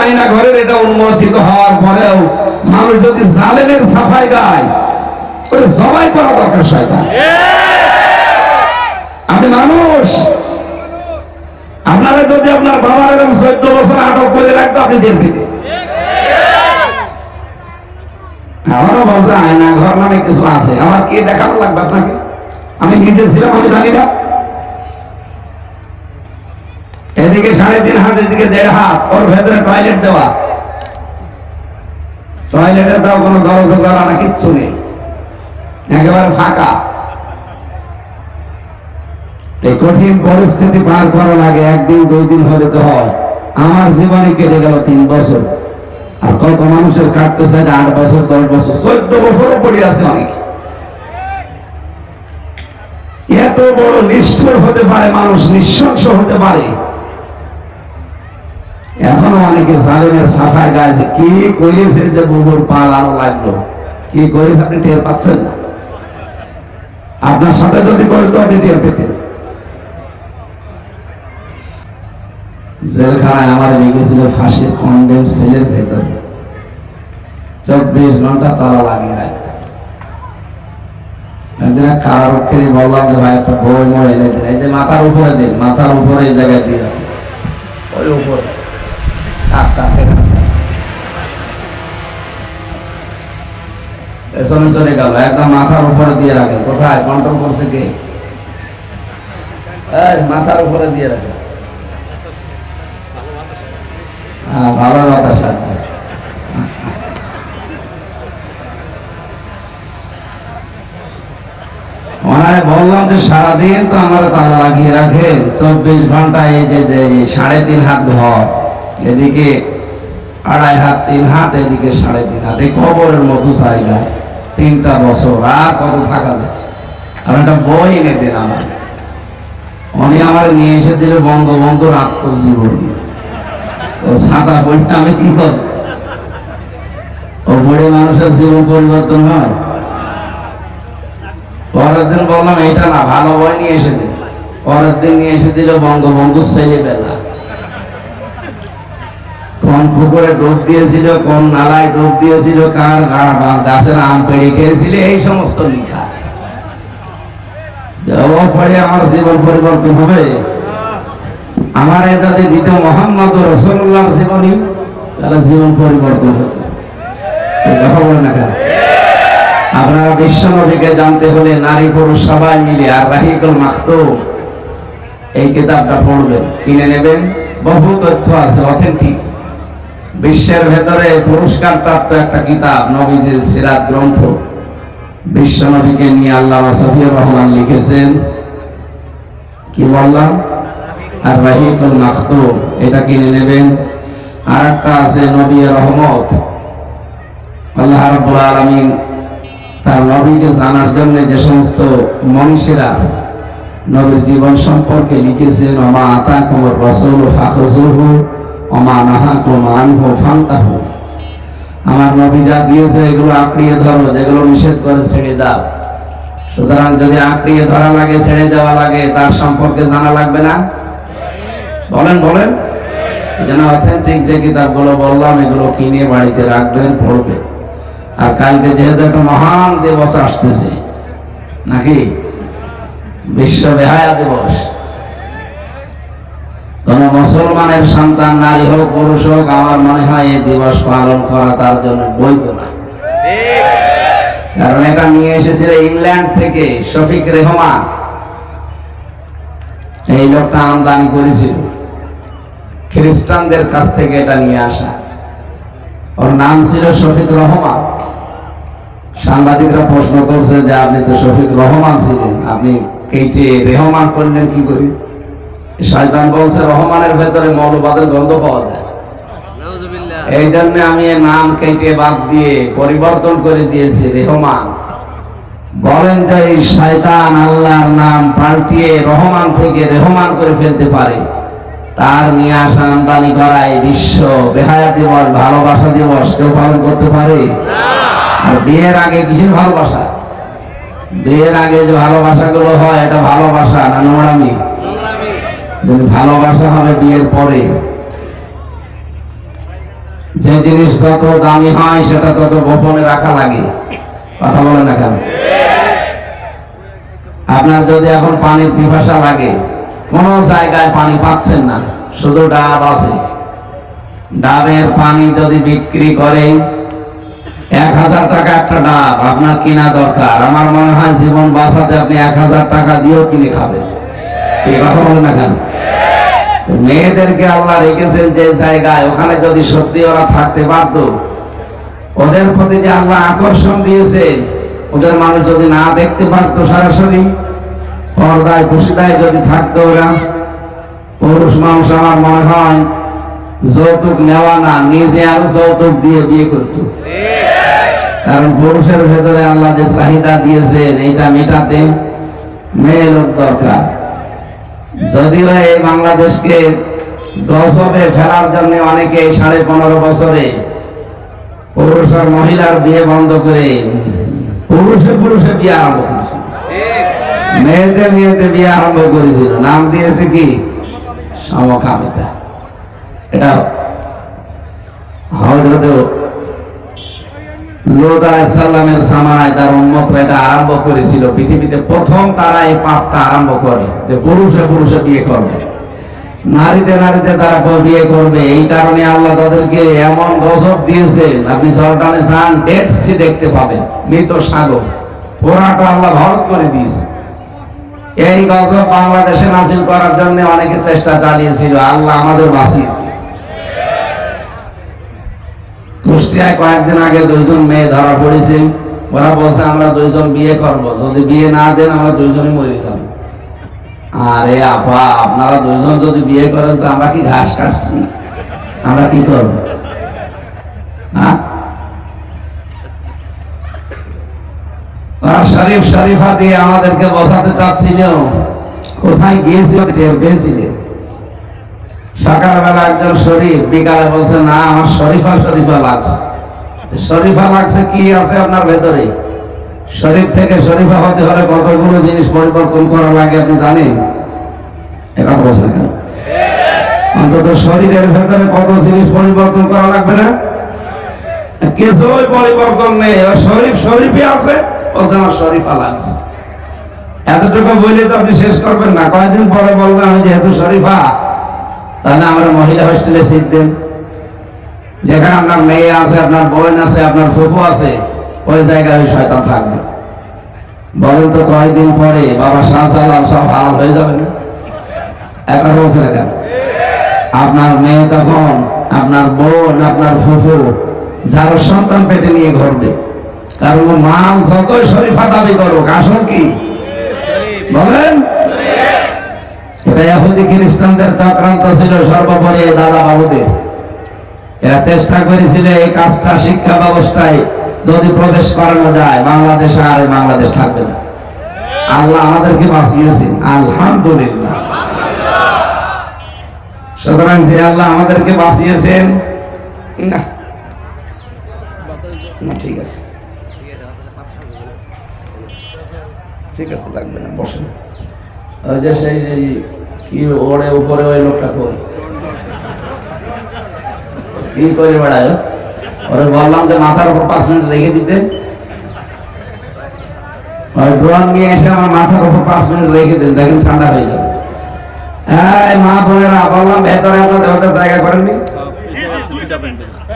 আয়না ঘরের এটা উন্মোচিত হওয়ার পরেও মানুষ যদি জালেমের সাফাই গায়, ওই জবাই করা দরকার শয়তান। আমি মানুষ, আপনারা যদি আপনার বাবার এরকম 14 বছর আটক করে রাখতো আপনি টের পেতেন। আমারও বলছে আয়না ঘর নামে কিছু আছে, আমার কে দেখানো লাগবে আপনাকে? আমি নিজে ছিলাম, আমি জানি না। এদিকে 3.5 হাত, এদিকে 1.5 হাত, ওর ভেতরে টয়লেট দেওয়া। টয়লেটে তাও কোনো দরজা জ্বালানো কিচ্ছু নেই, একেবারে ফাঁকা। এই কঠিন পরিস্থিতি পার করা লাগে, 1 দিন 2 দিন হলে তো হয়। আমার জীবনে কেটে গেল 3 বছর, আর কত মানুষের কাটতে চাই 8 বছর 10 বছর 14 বছরও পড়ে আছে অনেক। এত বড় নিষ্ঠুর হতে পারে মানুষ, নিঃশংস হতে পারে। এখনো অনেকে জালেমের সাফায় গাইছে। কি করেছে যে বুবুর পাল আরো লাগলো, কি করেছে আপনি টের পাচ্ছেন না? আপনার সাথে যদি করতো আপনি টের পেতেন। জেলখানায় আমার লেগেছিল ফাঁসির কন্ডেম সেলের ভেতর, 24 ঘন্টা তালা লাগিয়ে রাখতাম। একদিন কারারক্ষী বললাম যে ভাই একটা বই মই এনে দিন, এই যে মাথার উপরে দিন, মাথার উপরে এই জায়গায় দিয়ে রাখুন, ওই উপরে পেছনে চলে গেল, একদম মাথার উপরে দিয়ে রাখেন। কোথায় কন্ট্রোল করছে কে? মাথার উপরে দিয়ে রাখেন। ভালো বাতাস আছে। ওনারে বললাম যে সারাদিন তো আমার তালা লাগিয়ে রাখেন, 24 ঘন্টা এই যে 3.5 হাত ঘর, এদিকে 2.5 হাত 3 হাত, এদিকে 3.5 হাত, এই কবরের মতো জায়গা। 3টা বছর আর কত থাকা যায়? আর একটা বই এনে দিন আমার। উনি আমার নিয়ে এসে দিল বঙ্গবন্ধুর আত্মজীবনী। ও সাদা বইটা আমি কি করব? ও বইয়ে মানুষের জীবন পরিবর্তন হয়? পরের দিন বললাম এইটা না, ভালো বই নিয়ে এসে দিন। পরের দিন নিয়ে এসে দিল বঙ্গবন্ধুর ছেলেবেলা, কোন পুকুরে ডুব দিয়েছিল, কোন নালায় ডুব দিয়েছিল, কার গাছের আম পেড়ে খেয়েছিল, এই সমস্ত লেখা। পরে আমার জীবন পরিবর্তন হবে? আমার যদি দিত মোহাম্মদ রাসূলুল্লাহর জীবনী, তাহলে জীবন পরিবর্তন হতো। কথা বলেন না কেন? আপনারা বিশ্ব নবীকে জানতে হলে নারী পুরুষ সবাই মিলে আর রাহিকুল মাখতুম এই কিতাবটা পড়বেন, কিনে নেবেন। বহু তথ্য আছে, অথেন্টিক। বিশ্বের ভেতরে পুরস্কার প্রাপ্ত একটা কিতাব, নবীজির সিরাত গ্রন্থ। বিশ্ব নবীকে নিয়ে আল্লামা সফিউর রহমান লিখেছেন, কি বললাম, আর রাহিকুল মাখতুম, এটা কিনে নেবেন। আর একটা আছে নবী রহমত। আল্লাহ রাব্বুল আলামিন তার নবীকে জানার জন্য যে সমস্ত মনীষীরা নবীর জীবন সম্পর্কে লিখেছেন, ওমা আতাকুমুর রাসূলু ফাখুযুহু ওমা নাহাকুম আনহু ফান্তাহু। আমার নবী যা দিয়েছে এগুলো আঁকড়িয়ে ধরো, যেগুলো নিষেধ করে ছেড়ে দাও। সুতরাং যদি আঁকড়িয়ে ধরা লাগে, ছেড়ে দেওয়া লাগে, তার সম্পর্কে জানা লাগবে না? বলেন বলেন। যেন অথেন্টিক যে কিতাবগুলো বললাম এগুলো কিনে বাড়িতে রাখবেন, পড়বেন। আর কালকে যেহেতু একটা মহান দিবস আসতেছে, নাকি বিশ্ব বেহায়া দিবস, কোন মুসলমানের সন্তান নারী হোক পুরুষ হোক, আমার মনে হয় এই দিবস পালন করা তার জন্য বৈধ না। কারণ এটা নিয়ে এসেছিল ইংল্যান্ড থেকে শফিক রেহমান। এই লোকটা আমদানি করেছিল খ্রিস্টানদের কাছ থেকে, এটা নিয়ে আসা। ওর নাম ছিল শফিক রহমান। সাংবাদিকরা প্রশ্ন করছে যে আপনি তো শফিক রহমান ছিলেন, আপনি কেটে রেহমান করলেন কি করে? শয়তান বলছে রহমানের ভেতরে মৌলবাদের গন্ধ পাওয়া যায়, এই জন্য আমি নাম কেটে বাদ দিয়ে পরিবর্তন করে দিয়েছি রেহমান। বলেন যে এই শয়তান আল্লাহর নাম পাল্টিয়ে রহমান থেকে রেহমান করে ফেলতে পারে? তার নিয়ে আসা আমদানি করা এই বিশ্ব বেহায়া দিবস, ভালোবাসা দিবস কেউ পালন করতে পারে? আর বিয়ের আগে কিসের ভালোবাসা? বিয়ের আগে যে ভালোবাসা গুলো হয়, এটা ভালোবাসা না নোংরামি? ভালোবাসা হবে বিয়ের পরে। যে জিনিস যত দামি হয় সেটা তত গোপনে রাখা লাগে। কথা বলে না কেন? আপনার যদি এখন পানির পিপাসা লাগে, কোন জায়গায় পানি পাচ্ছেন না, শুধু ডাব আছে, ডাবের পানি যদি বিক্রি করে 1000 টাকা একটা ডাব আপনার কিনা দরকার, আমার মনে হয় জীবন বাঁচাতে আপনি 1000 টাকা দিয়েও কিনে খাবেন। এই কথা বলেন না কেন? মেয়েদেরকে আল্লাহ রেখেছেন যে জায়গায়, ওখানে যদি সত্যি ওরা থাকতে পারত, ওদের প্রতি যে আল্লাহ আকর্ষণ দিয়েছে, ওদের মানুষ যদি না দেখতে পারতো সরাসরি, পর্দায় বসিদায় যদি থাকতো ওরা, পুরুষ মানুষ আমার মনে হয় যৌতুক নেওয়া না, নিজে আর যৌতুক দিয়ে বিয়ে করত। কারণ পুরুষের ভেতরে আল্লাহ যে চাহিদা দিয়েছেন এটা মেটাতে মেয়ে লোক দরকার। যদিও এই বাংলাদেশকে গজবে ফেলার জন্য অনেকে 15.5 বছরে পুরুষ আর মহিলার বিয়ে বন্ধ করে পুরুষে পুরুষে বিয়ে আরম্ভ করেছিল, মেয়েতে মেয়েতে বিয়ে আরম্ভ করেছিল, নাম দিয়েছে কি সমকামিতা। এটা হযরত লূত আলাইহিস সালামের জামানায় তার উম্মতরা এটা আরম্ভ করেছিল। পৃথিবীতে প্রথম তারা এই পাপটা আরম্ভ করে যে পুরুষে পুরুষে বিয়ে করবে, নারীতে নারীতে তারা বিয়ে করবে। এই কারণে আল্লাহ তাদেরকে এমন গজব দিয়েছে, আপনি জর্ডানে যান ডেড সি দেখতে পাবেন, মৃত সাগর পুরাটা আল্লাহ ভরত করে দিয়েছে। এই গজব বাংলাদেশে নাযিল করার জন্য অনেকে চেষ্টা চালিয়েছিল, আল্লাহ আমাদের বাঁচিয়েছে। কুষ্টিয়ায় কয়েকদিন আগে 2 জন মেয়ে ধরা পড়েছে, ওরা বলছে আমরা 2 জন বিয়ে করব, যদি বিয়ে না দেন আমরা 2 জনই মরে যাব। আরে আপা, আপনারা 2 জন যদি বিয়ে করেন তো আমরা কি ঘাস কাটছি? আমরা কি করব? শরীফ শরীফা দিয়ে আমাদেরকে বসাতে চাচ্ছিল, কোথায় গিয়েছিল টের পেয়েছিলেন? সকালবেলা একজন শরীফ, বিকালে বলছে না আমার শরীফা শরীফা লাগছে। শরীফা লাগছে কি আছে আপনার ভেতরে? শরীফ থেকে শরীফা হতে হলে কতগুলো জিনিস পরিবর্তন করা লাগে আপনি জানেন? এটা বলছে কেন? অন্তত শরীরের ভেতরে কত জিনিস পরিবর্তন করা লাগবে না? কিছুই পরিবর্তন নেই, শরীফ শরীফই আছে, বলছে আমার শরীফা লাগছে। এতটুকু বললে তো আপনি শেষ করবেন না, কয়েকদিন পরে বলবেন আমি যেহেতু শরীফা তাহলে আমরা মহিলা হোস্টেলে সিট দেন, যেখানে আপনার মেয়ে আছে, আপনার বোন আছে, আপনার ফুফু আছে, ওই জায়গায় শয়তান থাকবে। বলেন তো কয়েকদিন পরে বাবা শাহজালাল সব হালাল হয়ে যাবে না? একটা বলছে না কেন? আপনার মেয়ে তখন আপনার বোন, আপনার ফুফু যার সন্তান পেটে নিয়ে ঘুরবে, কারণ মান যতই শরীফা দাবি করুক, আসল কি বলেন? এটা ইহুদি খ্রিস্টানদের চক্রান্ত ছিল সর্বোপরি দাদা বাবুদের। এরা চেষ্টা করেছিল এই কাজটা শিক্ষা ব্যবস্থায় যদি প্রবেশ করানো যায়, বাংলাদেশে আর বাংলাদেশ থাকবে না। আল্লাহ আমাদেরকে বাঁচিয়েছেন, আলহামদুলিল্লাহ। সুতরাং যে আল্লাহ আমাদেরকে বাঁচিয়েছেন, না ঠিক আছে ঠিক আছে, লাগবে না, বসেন। ওই যে সেই কি ওড়ে উপরে ওই লোকটা কই কি করে বেড়ায়, ওরে বললাম যে মাথার উপর 5 মিনিট রেখে দিতে, ওই ড্রোন নিয়ে এসে আমার মাথার উপর 5 মিনিট রেখে দিন, দেখেন ঠান্ডা হয়ে যাবে। হ্যাঁ মা বোনেরা, বললাম ভেতরে আপনাদের ওদের জায়গা করেননি,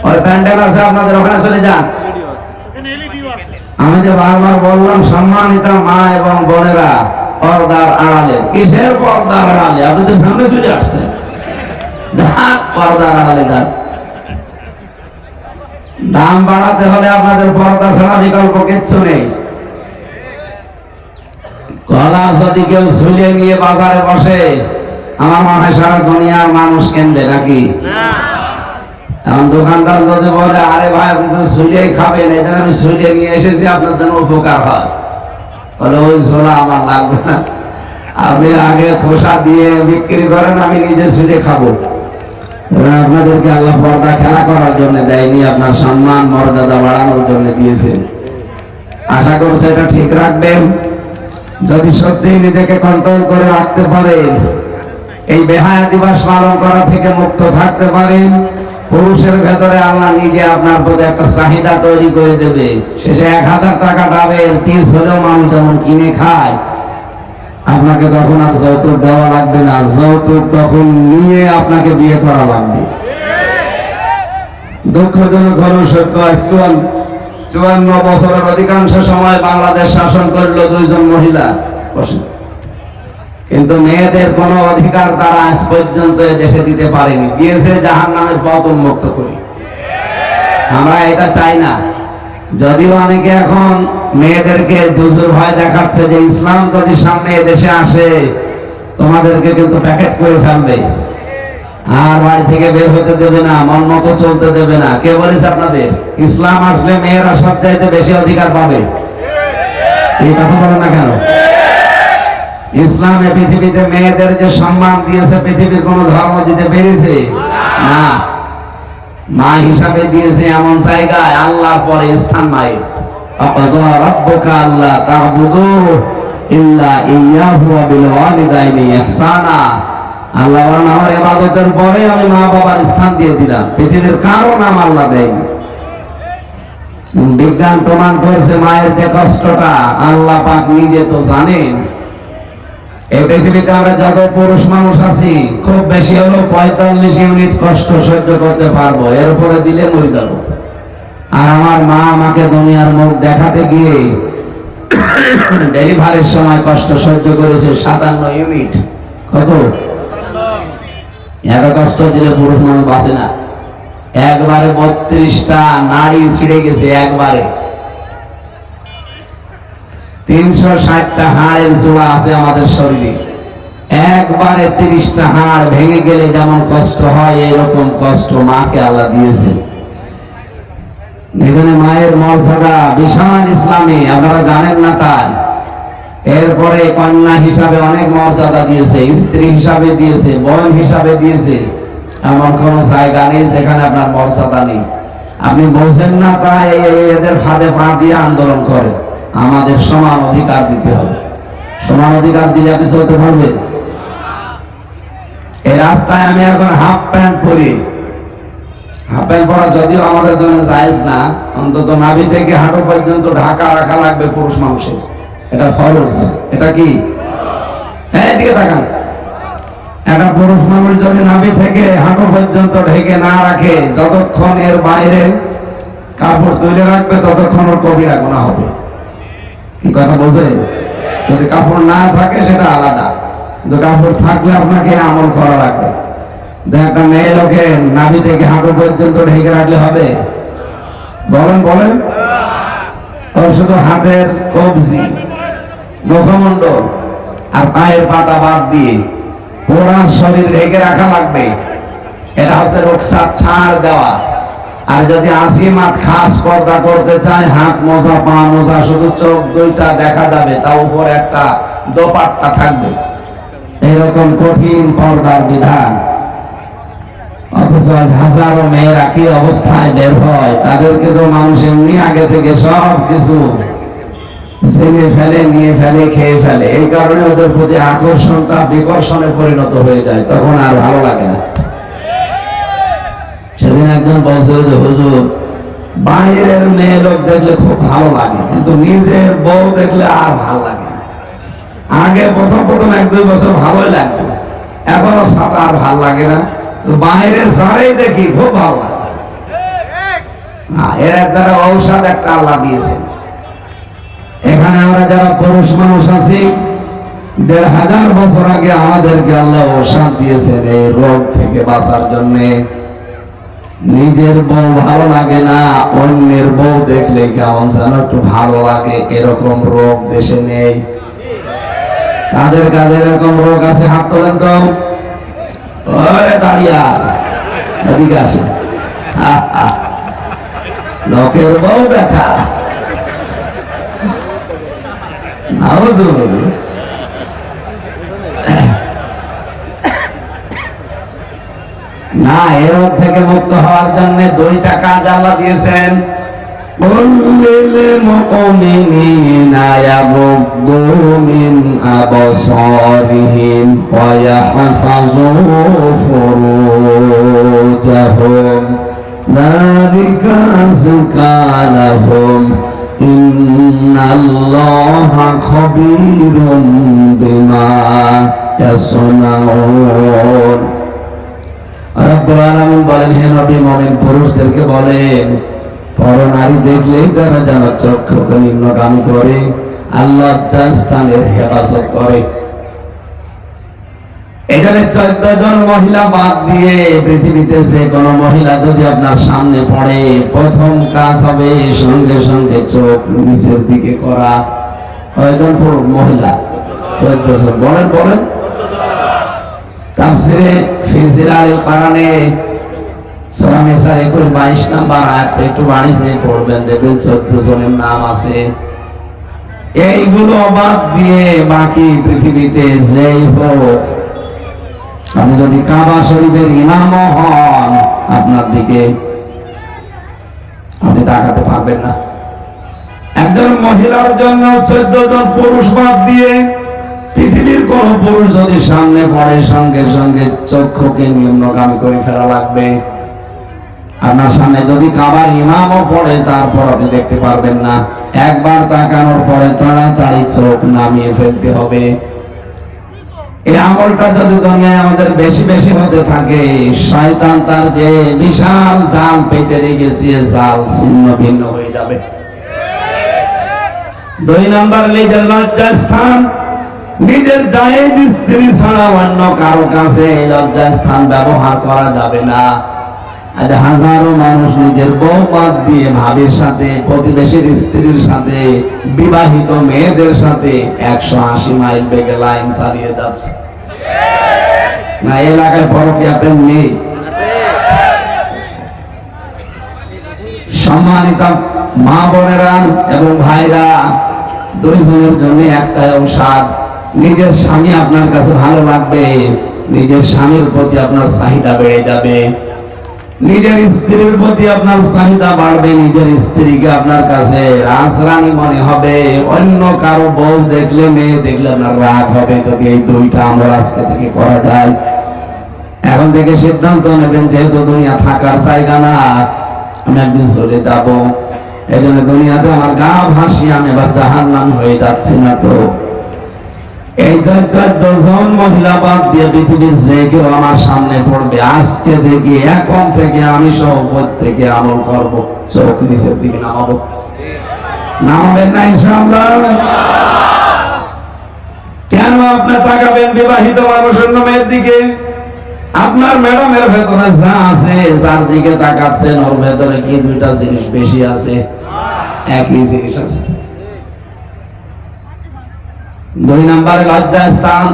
ওই প্যান্ডেল আছে আপনাদের, ওখানে চলে যান। আমি যে বারবার বললাম সম্মানিত মা এবং বোনেরা, পর্দার আড়ালে, কিসের পর্দার আড়ালে? আপনি তো সামনে চলে আসছেন, পর্দার আড়ালে যান। দাম বাড়াতে হলে আপনাদের পর্দা ছাড়া বিকল্প কিচ্ছু নেই। কলা যদি কেউ ঝুলিয়ে নিয়ে বাজারে বসে, আমার মনে হয় সারা দুনিয়ার মানুষ কিনবে নাকি? এখন দোকানদার যদি বলে আরে ভাই আপনি তো ঝুলিয়ে খাবেন, এই জন্য আমি ঝুলিয়ে নিয়ে এসেছি, আপনার জন্য উপকার হয়, বলে ওই ঝোলা আমার লাগবে না, আপনি আগে খোসা দিয়ে বিক্রি করেন, আমি নিজে ঝুলিয়ে খাবো। আপনাদেরকে আল্লাহ পর্দা খেলা করার জন্য দেয়নি, আপনার সম্মান মর্যাদা বাড়ানোর জন্য দিয়েছেন। আশা করছি এটা ঠিক রাখবেন। যদি সত্যি নিজেকে কন্ট্রোল করে রাখতে পারেন, এই বেহায়া দিবস পালন করা থেকে মুক্ত থাকতে পারেন, পুরুষের ভেতরে আল্লাহ নিজে আপনার প্রতি একটা চাহিদা তৈরি করে দেবে। শেষে 1000 টাকা ডাবের পিস হলেও মানুষ যেমন কিনে খায়, আপনাকে তখন আর যৌতুক দেওয়া লাগবে না, যৌতুক তখন নিয়ে আপনাকে বিয়ে করা লাগবে। দুঃখজনক হল সত্য, 54 বছরের অধিকাংশ সময় বাংলাদেশ শাসন করল 2 জন মহিলা, কিন্তু মেয়েদের কোনো অধিকার তারা আজ পর্যন্ত দেশে দিতে পারেনি। দিয়েছে জাহান্নামের পথ উন্মুক্ত করে। আমরা এটা চাই না। যদিও অনেকে এখন মেয়েদেরকে জুজুর ভয় দেখাচ্ছে যে ইসলাম যদি সামনে দেশে আসে তোমাদেরকে কিন্তু প্যাকেট করে ফেলবে, আর বাড়ি থেকে বের হতে দেবে না, মন মতো চলতে দেবে না। কে বলেছে আপনাদের ইসলাম আসলে মেয়েরা সবচাইতে বেশি অধিকার পাবে? এই কথা বলেন না কেন? ইসলামে পৃথিবীতে মেয়েদের যে সম্মান দিয়েছে পৃথিবীর কোন ধর্ম দিতে পেরেছে না। মা হিসাবে দিয়েছে এমন জায়গায় আল্লাহর পরে স্থান নাই। আল্লাহ রাব্বুকা আল্লা তা'বুদু ইল্লা ইয়াহু ওয়া বিল ওয়ালিদাইনি ইহসানা। আল্লাহ আমার ইবাদতের পরে আমি মা বাবার স্থান দিয়ে দিলাম। পৃথিবীর কারো নাম আল্লাহ দেয়নি। বিজ্ঞান প্রমাণ করছে মায়ের যে কষ্টটা আল্লাহ পাক নিজে তো জানেন। এই পৃথিবীতে আমরা যত পুরুষ মানুষ আছি খুব বেশি হলো 45 ইউনিট কষ্ট সহ্য করতে পারবো, এরপরে দিলে মরে যাব। আর আমার মা আমাকে দুনিয়ার মুখ দেখাতে গিয়ে ডেলিভারির সময় কষ্ট সহ্য করেছে 57 ইউনিট। কত? এত কষ্ট দিলে পুরুষ মানুষ বাঁচে না। একবারে 32টা নাড়ি ছিঁড়ে গেছে, একবারে 360টা হাড়ের জোড়া আছে আমাদের শরীরে। একবারে 30টা হাড় ভেঙে গেলে যেমন কষ্ট হয় এরকম কষ্ট মাকে আল্লাহ দিয়েছে। এখানে মায়ের মর্যাদা বিশাল ইসলামে, আপনারা জানেন না তাই। এরপরে কন্যা হিসাবে অনেক মর্যাদা দিয়েছে, স্ত্রী হিসাবে দিয়েছে, বোন হিসাবে দিয়েছে। এমন কোন জায়গা নেই যেখানে আপনার মর্যাদা নেই। আপনি বোঝেন না তাই এদের ফাঁদে পা দিয়ে আন্দোলন করে। আমাদের সমান অধিকার দিতে হবে। সমান অধিকার দিলে আপনি চলতে পারবেন? এই রাস্তায় আমি এখন হাফ প্যান্ট পরি। হাফ প্যান্ট পরা যদিও আমাদের জন্য জায়েজ না, অন্তত নাভি থেকে হাঁটু পর্যন্ত ঢাকা রাখা লাগবে পুরুষ মানুষের। এটা ফরজ। এটা কি? হ্যাঁ, এদিকে তাকান। একটা পুরুষ মানুষ যদি নাভি থেকে হাঁটু পর্যন্ত ঢেকে না রাখে, যতক্ষণ এর বাইরে কাপড় তুলে রাখবে ততক্ষণ ওর কবিরা গুনাহ হবে। কি কথা বোঝেন? যদি কাপড় না থাকে সেটা আলাদা, কিন্তু কাপড় থাকলে আপনাকে আমল করা লাগবে। একটা মেয়ে লোকে নাভি থেকে হাঁটু পর্যন্ত ঢেকে রাখলে হবে? বলেন বলেন। ওর শুধু হাতের কবজি, মুখমণ্ডল আর পায়ের পাতা বাদ দিয়ে পুরা শরীর ঢেকে রাখা লাগবে। এটা হচ্ছে রুখসাত, ছাড় দেওয়া। আর যদি আসিমাত খাস পর্দা করতে চায়, হাত মোজা, পা মোজা, শুধু চোখ দুইটা দেখা যাবে, তা উপর একটা দোপাট্টা থাকবে। এরকম কঠিন পর্দার বিধান। অথচ আজ হাজারো মেয়েরা কি অবস্থায় বের হয়, তাদেরকে তো মানুষ এমনি আগে থেকে সব কিছু জেনে ফেলে, নিয়ে ফেলে, খেয়ে ফেলে। এই কারণে ওদের প্রতি আকর্ষণটা বিকর্ষণে পরিণত হয়ে যায়, তখন আর ভালো লাগে না। সেদিন একজন বলছিল যে হুজুর, বাইরের মেয়ে লোক দেখলে খুব ভালো লাগে, কিন্তু নিজের বউ দেখলে আর ভালো লাগে না। আগে প্রথম 1-2 বছর ভালোই লাগতো, এখনো সাথে আর ভালো লাগে না। বাইরের যারাই দেখি খুব ভালো লাগে। এর দ্বারা ঔষধ একটা আল্লাহ দিয়েছে। এখানে আমরা যারা পুরুষ মানুষ আছি, 1500 বছর আগে আমাদেরকে আল্লাহ ঔষধ দিয়েছেন এই রোগ থেকে বাঁচার জন্য। নিজের বউ ভালো লাগে না, অন্যের বউ দেখলে কেমন যেন একটু ভালো লাগে, এরকম রোগ দেশে নেই। কাদের কাদের এরকম রোগ আছে হাত তোলেন তো। দাঁড়িয়ে এদিকে আসে। লোকের বউ দেখা না। এর থেকে মুক্ত হওয়ার জন্য 2টা কাজ আল্লাহ দিয়েছেন। قل للمؤمنين يغضوا من أبصارهم ويحفظوا فروجهم ذلك أزكى لهم إن الله خبير بما يصنعون রব্বুল আলামিন বলেন, হে নবী মুমিন পুরুষদেরকে বলেন, পরনারী দেখলেই তারা যেন চক্ষুকে নিম্নগামী করে আল্লাহর স্থানের হেফাজত করে। এখানে 14 জন মহিলা বাদ দিয়ে পৃথিবীতে যে কোনো মহিলা যদি আপনার সামনে পড়ে, প্রথম কাজ হবে সঙ্গে সঙ্গে চোখ নিচের দিকে করা। কয়জন পুরুষ মহিলা? 14 জন। বলেন বলেন। তাফসীরে ফি জিলালিল কোরআনে সূরা নিসা 21-22 নাম্বার আয়াত একটু বাড়িয়ে পড়বেন, দেখবেন 14 জনের নাম আছে। এইগুলো বাদ দিয়ে বাকি পৃথিবীতে যেই হোক, আপনি যদি কাবা শরীফের ইমামও হন, আপনার দিকে আপনি তাকাতে পারবেন না। একজন মহিলার জন্য 14 জন পুরুষ বাদ দিয়ে পৃথিবীর কোন পুরুষ যদি সামনে পড়ে, সঙ্গে সঙ্গে চক্ষুকে নিম্নগামী করে ফেলা লাগবে। আপনার সামনে যদি কাবার ইমামও পড়ে, তারপর আপনি দেখতে পারবেন না। একবার তাকানোর পরে তাড়াতাড়ি চোখ নামিয়ে ফেলতে হবে। এই আমলটা যদি দুনিয়ায় আমাদের বেশি বেশি হতে থাকে, শয়তান তার যে বিশাল জাল পেতে রেখেছে, জাল ছিন্ন ভিন্ন হয়ে যাবে। 2 নাম্বার, নিজের লজ্জাস্থান, নিজের জায়েজ স্ত্রী ছাড়া অন্য কারো কাছে এই লজ্জাস্থান ব্যবহার করা যাবে না। আজ হাজারো মানুষ নিজের বউ বাদ দিয়ে ভাবির সাথে, প্রতিবেশীর স্ত্রীর সাথে, বিবাহিত মেয়েদের সাথে 180 মাইল বেগে লাইন চালিয়ে যাচ্ছে। না এলাকায় পরকীয়া প্রেম নেই? সম্মানিত মা বোনেরা এবং ভাইরা, 2 জনের জন্য একটাই ঔষধ। নিজের স্বামী আপনার কাছে ভালো লাগবে, নিজের স্বামীর প্রতি আপনার চাহিদা বেড়ে যাবে। নিজের স্ত্রীর প্রতি আপনার চাহিদা বাড়বে, নিজের স্ত্রীকে আপনার কাছে রাজরানী মনে হবে। অন্য কারো বউ দেখলে, মেয়ে দেখলে আপনার রাগ হবে। যদি এই 2টা আমরা আজকে থেকে করা যায়, এখন থেকে সিদ্ধান্ত নেবেন, যেহেতু দুনিয়া থাকার জায়গা না, আমি একদিন চলে যাব। এই জন্য দুনিয়াতে আমার গা ভাসি, আমি এবার জাহান্নাম হয়ে যাচ্ছি না। তো এই 14 জন মহিলা বাদ দিয়ে পৃথিবীর যে কেউ আমার সামনে পড়বে, আজকে থেকে, এখন থেকে আমি সহ প্রত্যেকে আমল করব, চোখ নিচের দিকে নামাবো। নামাবেন না ইনশাআল্লাহ? কেন আপনি তাকাবেন বিবাহিত মানুষের মেয়ের দিকে? আপনার ম্যাডামের ভেতরে যা আছে, যার দিকে তাকাচ্ছেন, ওর ভেতরে কি 2টা জিনিস বেশি আছে? একই জিনিস আছে। 2 নম্বরে লজ্জাস্থান।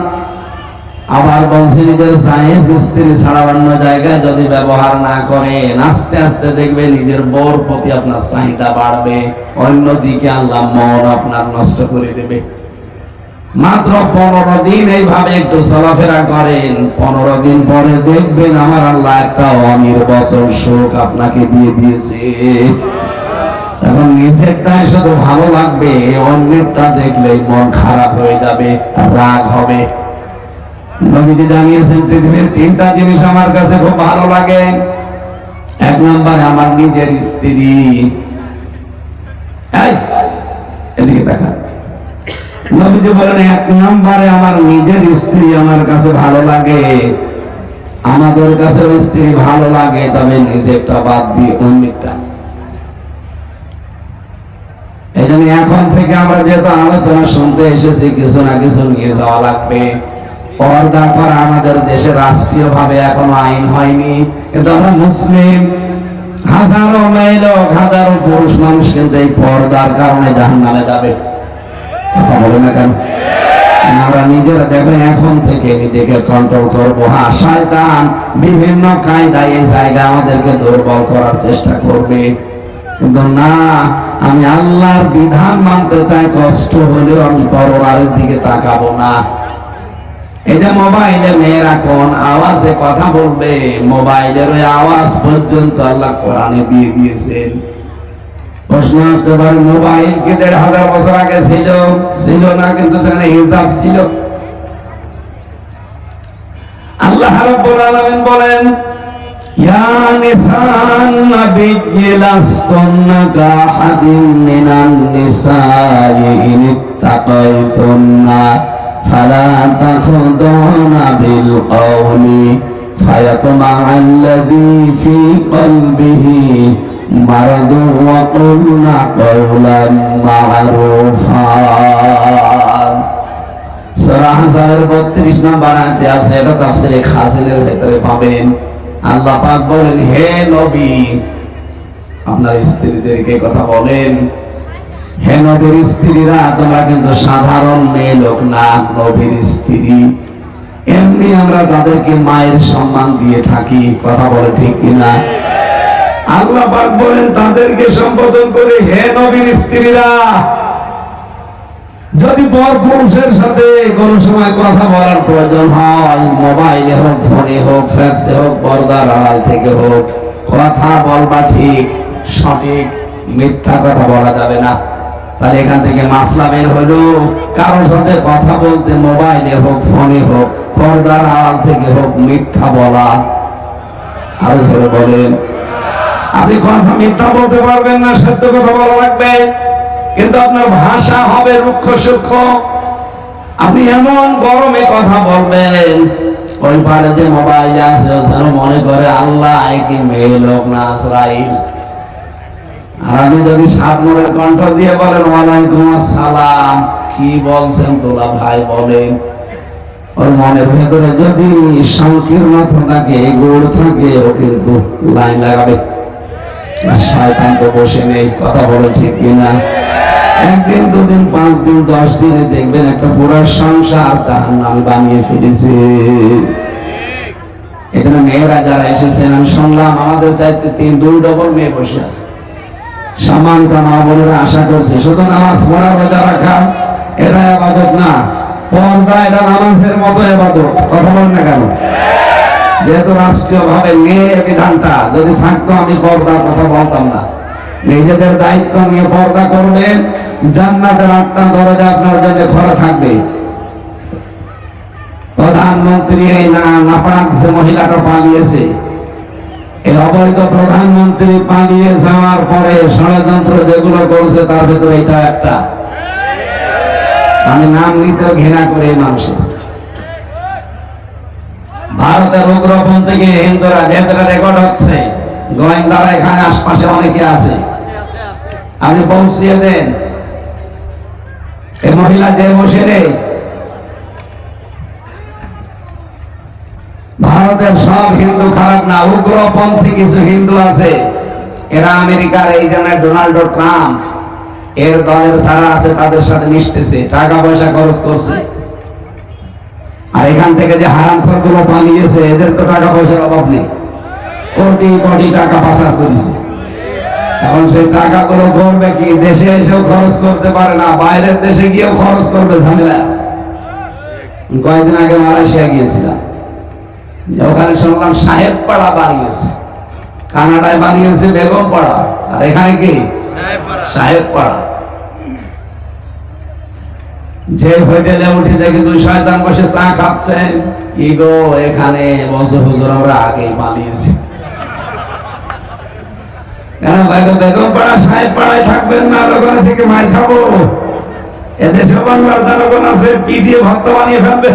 আবার বলছি, নিজের জায়েজ স্ত্রী ছাড়া অন্য জায়গায় যদি ব্যবহার না করেন, আস্তে আস্তে দেখবে নিজের বউর প্রতি আপনার চাহিদা বাড়বে, অন্যদিকে আল্লাহ মন আপনার নষ্ট করে দেবে। মাত্র 15 দিন এইভাবে একটু চলাফেরা করেন, 15 দিন পরে দেখবেন আমার আল্লাহ একটা অনির্বচল সুখ আপনাকে দিয়ে দিয়েছে। এখন নিজেরটাই শুধু ভালো লাগবে, অন্যেরটা দেখলে মন খারাপ হয়ে যাবে, রাগ হবে। নবীজি জানিয়েছেন, পৃথিবীর 3টা জিনিস আমার কাছে খুব ভালো লাগে। 1 নম্বরে আমার নিজের স্ত্রী। এদিকে দেখা। নবীজি বলেন, 1 নম্বরে আমার নিজের স্ত্রী আমার কাছে ভালো লাগে। আমাদের কাছে স্ত্রী ভালো লাগে, তবে নিজেরটা বাদ দিয়ে অন্যেরটা। এই জন্য এখন থেকে আমরা যেহেতু আলোচনা শুনতে এসেছি, কিছু না কিছু নিয়ে যাওয়া লাগবে। পর্দা করা আমাদের দেশে রাষ্ট্রীয় ভাবে এখনো আইন হয়নি, কিন্তু আমরা মুসলিম। হাজারো মেয়ে, হাজারো পুরুষ মানুষ কিন্তু এই পর্দার কারণে জাহান্নামে যাবে। কথা বলে না কেন? আমরা নিজেরা দেখেন, এখন থেকে নিজেকে কন্ট্রোল করবো। হ্যাঁ, শয়তান বিভিন্ন কায়দায় এই জায়গা আমাদেরকে দুর্বল করার চেষ্টা করবে, কিন্তু না, আমি আল্লাহর বিধান মানতে চাই, কষ্ট হলেও আমি পরোয়ারের দিকে তাকাবো না। এই যে মোবাইলে মেয়েরা কোন আওয়াজে কথা বলবে, মোবাইলের ওই আওয়াজ পর্যন্ত আল্লাহ কোরআনে দিয়ে দিয়েছেন। প্রশ্ন আসতে পারে মোবাইল কি ১৫০০ বছর আগে ছিল? ছিল না, কিন্তু সেখানে হিজাব ছিল। আল্লাহ রাব্বুল আলামিন বলেন, ইয়া নিসান নাবিয়্যি লাস্তুন্না কাহাদিন মিনান নিসাই ইন ইত্তাকাইতুন্না ফালা তাখুদুনা বিল কওলি ফায়াতমাআল্লাযী ফী কলবিহি মারাদু ওয়া কুলনা কওলান মা'রুফা। সূরা আহজাবের ৩২ নম্বর আয়াতে আছে, এটা তাফসীরে খাজিনের ভিতরে পাবেন। আল্লাহ পাক বলেন, হে নবী, আপনার স্ত্রীদেরকে কথা বলেন, হে নবীর স্ত্রীরা, তোমরা কিন্তু সাধারণ মেয়ে লোক না, নবীর স্ত্রী। এমনি আমরা তাদেরকে মায়ের সম্মান দিয়ে থাকি, কথা বলে ঠিক কিনা? আল্লাহ পাক বলেন তাদেরকে সম্বোধন করে, হে নবীর স্ত্রীরা। যদি পর পুরুষের সাথে কোন সময় কথা বলার প্রয়োজন হয়, মোবাইলে হোক, ফোনে হোক, ফ্যাক্সে হোক, পর্দার আড়াল থেকে হোক, কথা বলবা ঠিক, সঠিক, মিথ্যা কথা বলা যাবে না। তাহলে এখান থেকে মাসলা বের হলো, কারোর সাথে কথা বলতে মোবাইলে হোক, ফোনে হোক, পর্দার আড়াল থেকে হোক, মিথ্যা বলা। আরো ছেলে বলেন, আপনি কথা মিথ্যা বলতে পারবেন না, সত্য কথা বলা লাগবে, কিন্তু আপনার ভাষা হবে রুক্ষ সূক্ষ্ম। আপনি এমন গরমে কথা বলবেন, ওই পারে যে মোবাইল আছে যেন মনে করে আল্লাহ কি মেয়ে লোক না ইসরাইল। আর আপনি যদি সাতমনের কণ্ঠ দিয়ে বলেন ওয়ালাইকুম আসসালাম, কি বলছেন তোলা ভাই বলেন, ওর মনের ভেতরে যদি সংকীর্ণতা থাকে, গোড় থাকে, ও কিন্তু লাইন লাগাবে। আর শয়তান তো বসে নেই, কথা বলে ঠিক কিনা? একদিন, দুদিন, 5 দিন, 10 দিনে দেখবেন একটা পুরো সংসার জাহান্নামে বানিয়ে ফেলেছে। এখানে মেয়েরা যারা এসেছেন, আমি শুনলাম আমাদের চাইতে 2 ডবল মেয়ে বসে আছে। সম্মানটা মা বোনেরা আশা করছে, শুধু নামাজ পড়া, রোজা রাখা এটা ইবাদত না, পর্দা এটা নামাজের মতো ইবাদত। কথা বলেন না কেন? যেহেতু রাষ্ট্রীয় ভাবে মেয়ে বিধানটা যদি থাকতো, আমি পর্দার কথা বলতাম না। নিজেদের দায়িত্ব নিয়ে পর্দা করবেন, জান্নাতের 8টা দরজা আপনার জন্য খোলা থাকবে। প্রধানমন্ত্রী এই নাপাক যে মহিলাটা পালিয়েছে, এই অবৈধ প্রধানমন্ত্রী পালিয়ে যাওয়ার পরে ষড়যন্ত্র যেগুলো করছে, তার ভেতরে এটা একটা। আমি নাম নিতে ঘৃণা করি এই মানুষের। ভারতের উগ্রপন্থী থেকে হিন্দুরা যেটা রেকর্ড হচ্ছে, গোয়েন্দারা এখানে আশপাশে অনেকে আছে, আপনি পৌঁছিয়ে দেন। এই মহিলা যে বসে নেই, ভারতের সব হিন্দু খারাপ না, উগ্রপন্থী কিছু হিন্দু আছে, এরা আমেরিকার এই জন্য ডোনাল্ড ট্রাম্প এর দলের যারা আছে তাদের সাথে মিশতেছে, টাকা পয়সা খরচ করছে। আর এখান থেকে যে হারামখোর গুলো পালিয়েছে, এদের তো টাকা পয়সার অভাব নেই, কোটি কোটি টাকা পাচার করেছে। এখন সেই টাকাগুলো করবে কি? দেশে এসেও খরচ করতে পারে না, বাইরের দেশে গিয়েও খরচ করবে, ঝামেলা আছে। কয়েকদিন আগে মালয়েশিয়া গিয়েছিলাম, ওখানে শুনলাম সাহেব পাড়া বানিয়েছে, কানাডায় বানিয়েছে বেগম পাড়া, আর এখানে কি সাহেব পাড়া। যে হোটেলে উঠে দেখি 2 শয়তান বসে চা খাচ্ছেন, কি গো এখানে বছর বছর আমরা আগেই পালিয়েছি। কেন ভাই, বেগম পাড়া সাহেব পাড়ায় থাকবেন না, ওখানে থেকে মার খাবো। এদেশে বাংলার জনগণ আছে, পিটিয়ে ভক্ত বানিয়ে ফেলবে।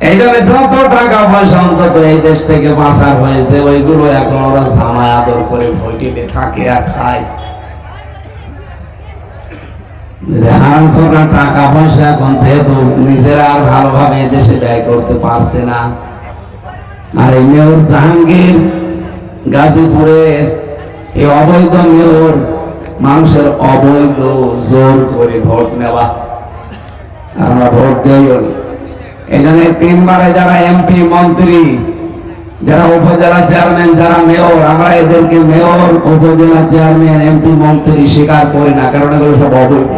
এই জন্য যত টাকা পয়সা অন্তত এই দেশ থেকে পাচার হয়েছে, ওইগুলো এখন ওরা জামায় আদর করে হোটেলে থাকে আর খায়। টাকা পয়সা এখন যেহেতু নিজেরা আর ভালোভাবে দেশে ব্যয় করতে পারছে না, আর এই মেয়র জাহাঙ্গীর গাজীপুরের এই অবৈধ মেয়র, মানুষের অবৈধ জোর করে ভোট নেওয়া, আর আমরা ভোট দিইও নি। এখানে 3 বারে যারা এমপি, মন্ত্রী, যারা উপজেলা চেয়ারম্যান, যারা মেয়র, আমরা এদেরকে মেয়র, উপজেলা চেয়ারম্যান, এমপি, মন্ত্রী স্বীকার করি না, কারণ এগুলো সব অবৈধ।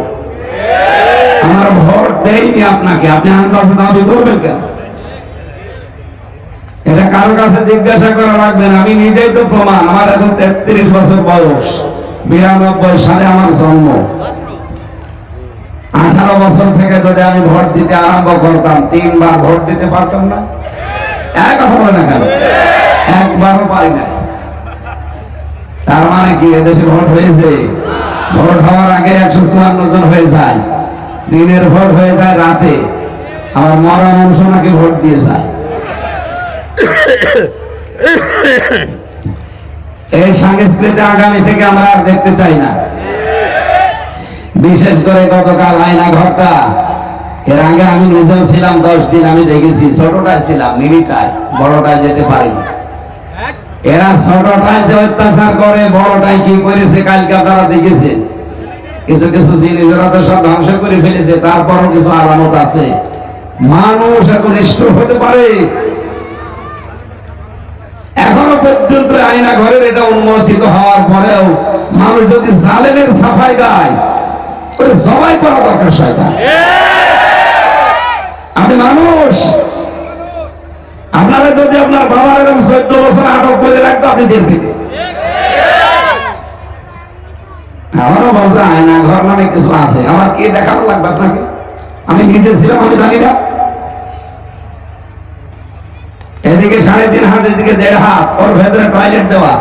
আমরা ভোট দেইনি আপনাকে, আপনি আমার কাছে দাবি করবেন কেন? এটা কারোর কাছে জিজ্ঞাসা করা লাগবে না, আমি নিজেই তো প্রমাণ। আমার এখন 33 বছর বয়স, 92 সালে আমার জন্ম। 18 বছর থেকে যদি আমি ভোট দিতে আরম্ভ করতাম, 3 বার ভোট দিতে পারতাম না? এক কথা বলে না কেন? একবারও পারি না। তার মানে কি এদেশে ভোট হয়েছে? ভোট হওয়ার আগে 154 জন হয়ে যায়, দিনের ভোট হয়ে যায় রাতে, আমার মরা মানুষ নাকি ভোট দিয়ে যায়। এই সংস্কৃতি আগামী থেকে আমরা আর দেখতে চাই না। বিশেষ করে গতকাল আয়না ঘরটা, এর আগে আমি নিজেও ছিলাম 10 দিন, আমি দেখেছি। ছোটটায় ছিলাম, মিনিটায়, বড়টায় যেতে পারিনি। এরা ছোটটায় যে অত্যাচার করে, বড়টায় কি করেছে কালকে আপনারা দেখেছেন। কিছু কিছু জিনিস ওরা তো সব ধ্বংস করে ফেলেছে, তারপরও কিছু আলামত আছে। মানুষ এখন নিষ্ঠুর হতে পারে। এখনো পর্যন্ত আয়না ঘরের এটা উন্মোচিত হওয়ার পরেও মানুষ যদি জালেমের সাফাই গায়, ওরে জবাই করা দরকার। শয়তান, আমি মানুষ। আপনারা যদি আপনার বাবা এরকম 14 বছর আটক করে রাখতো, আপনি টের পেতেন। আমারও বলছে আয়না ঘর নামে কিছু আছে, আমার কে দেখানো লাগবে আপনাকে? আমি নিজে ছিলাম, আমি জানি না। এদিকে 3.5 হাত, এদিকে 1.5 হাত, ওর ভেতরে টয়লেট দেওয়া।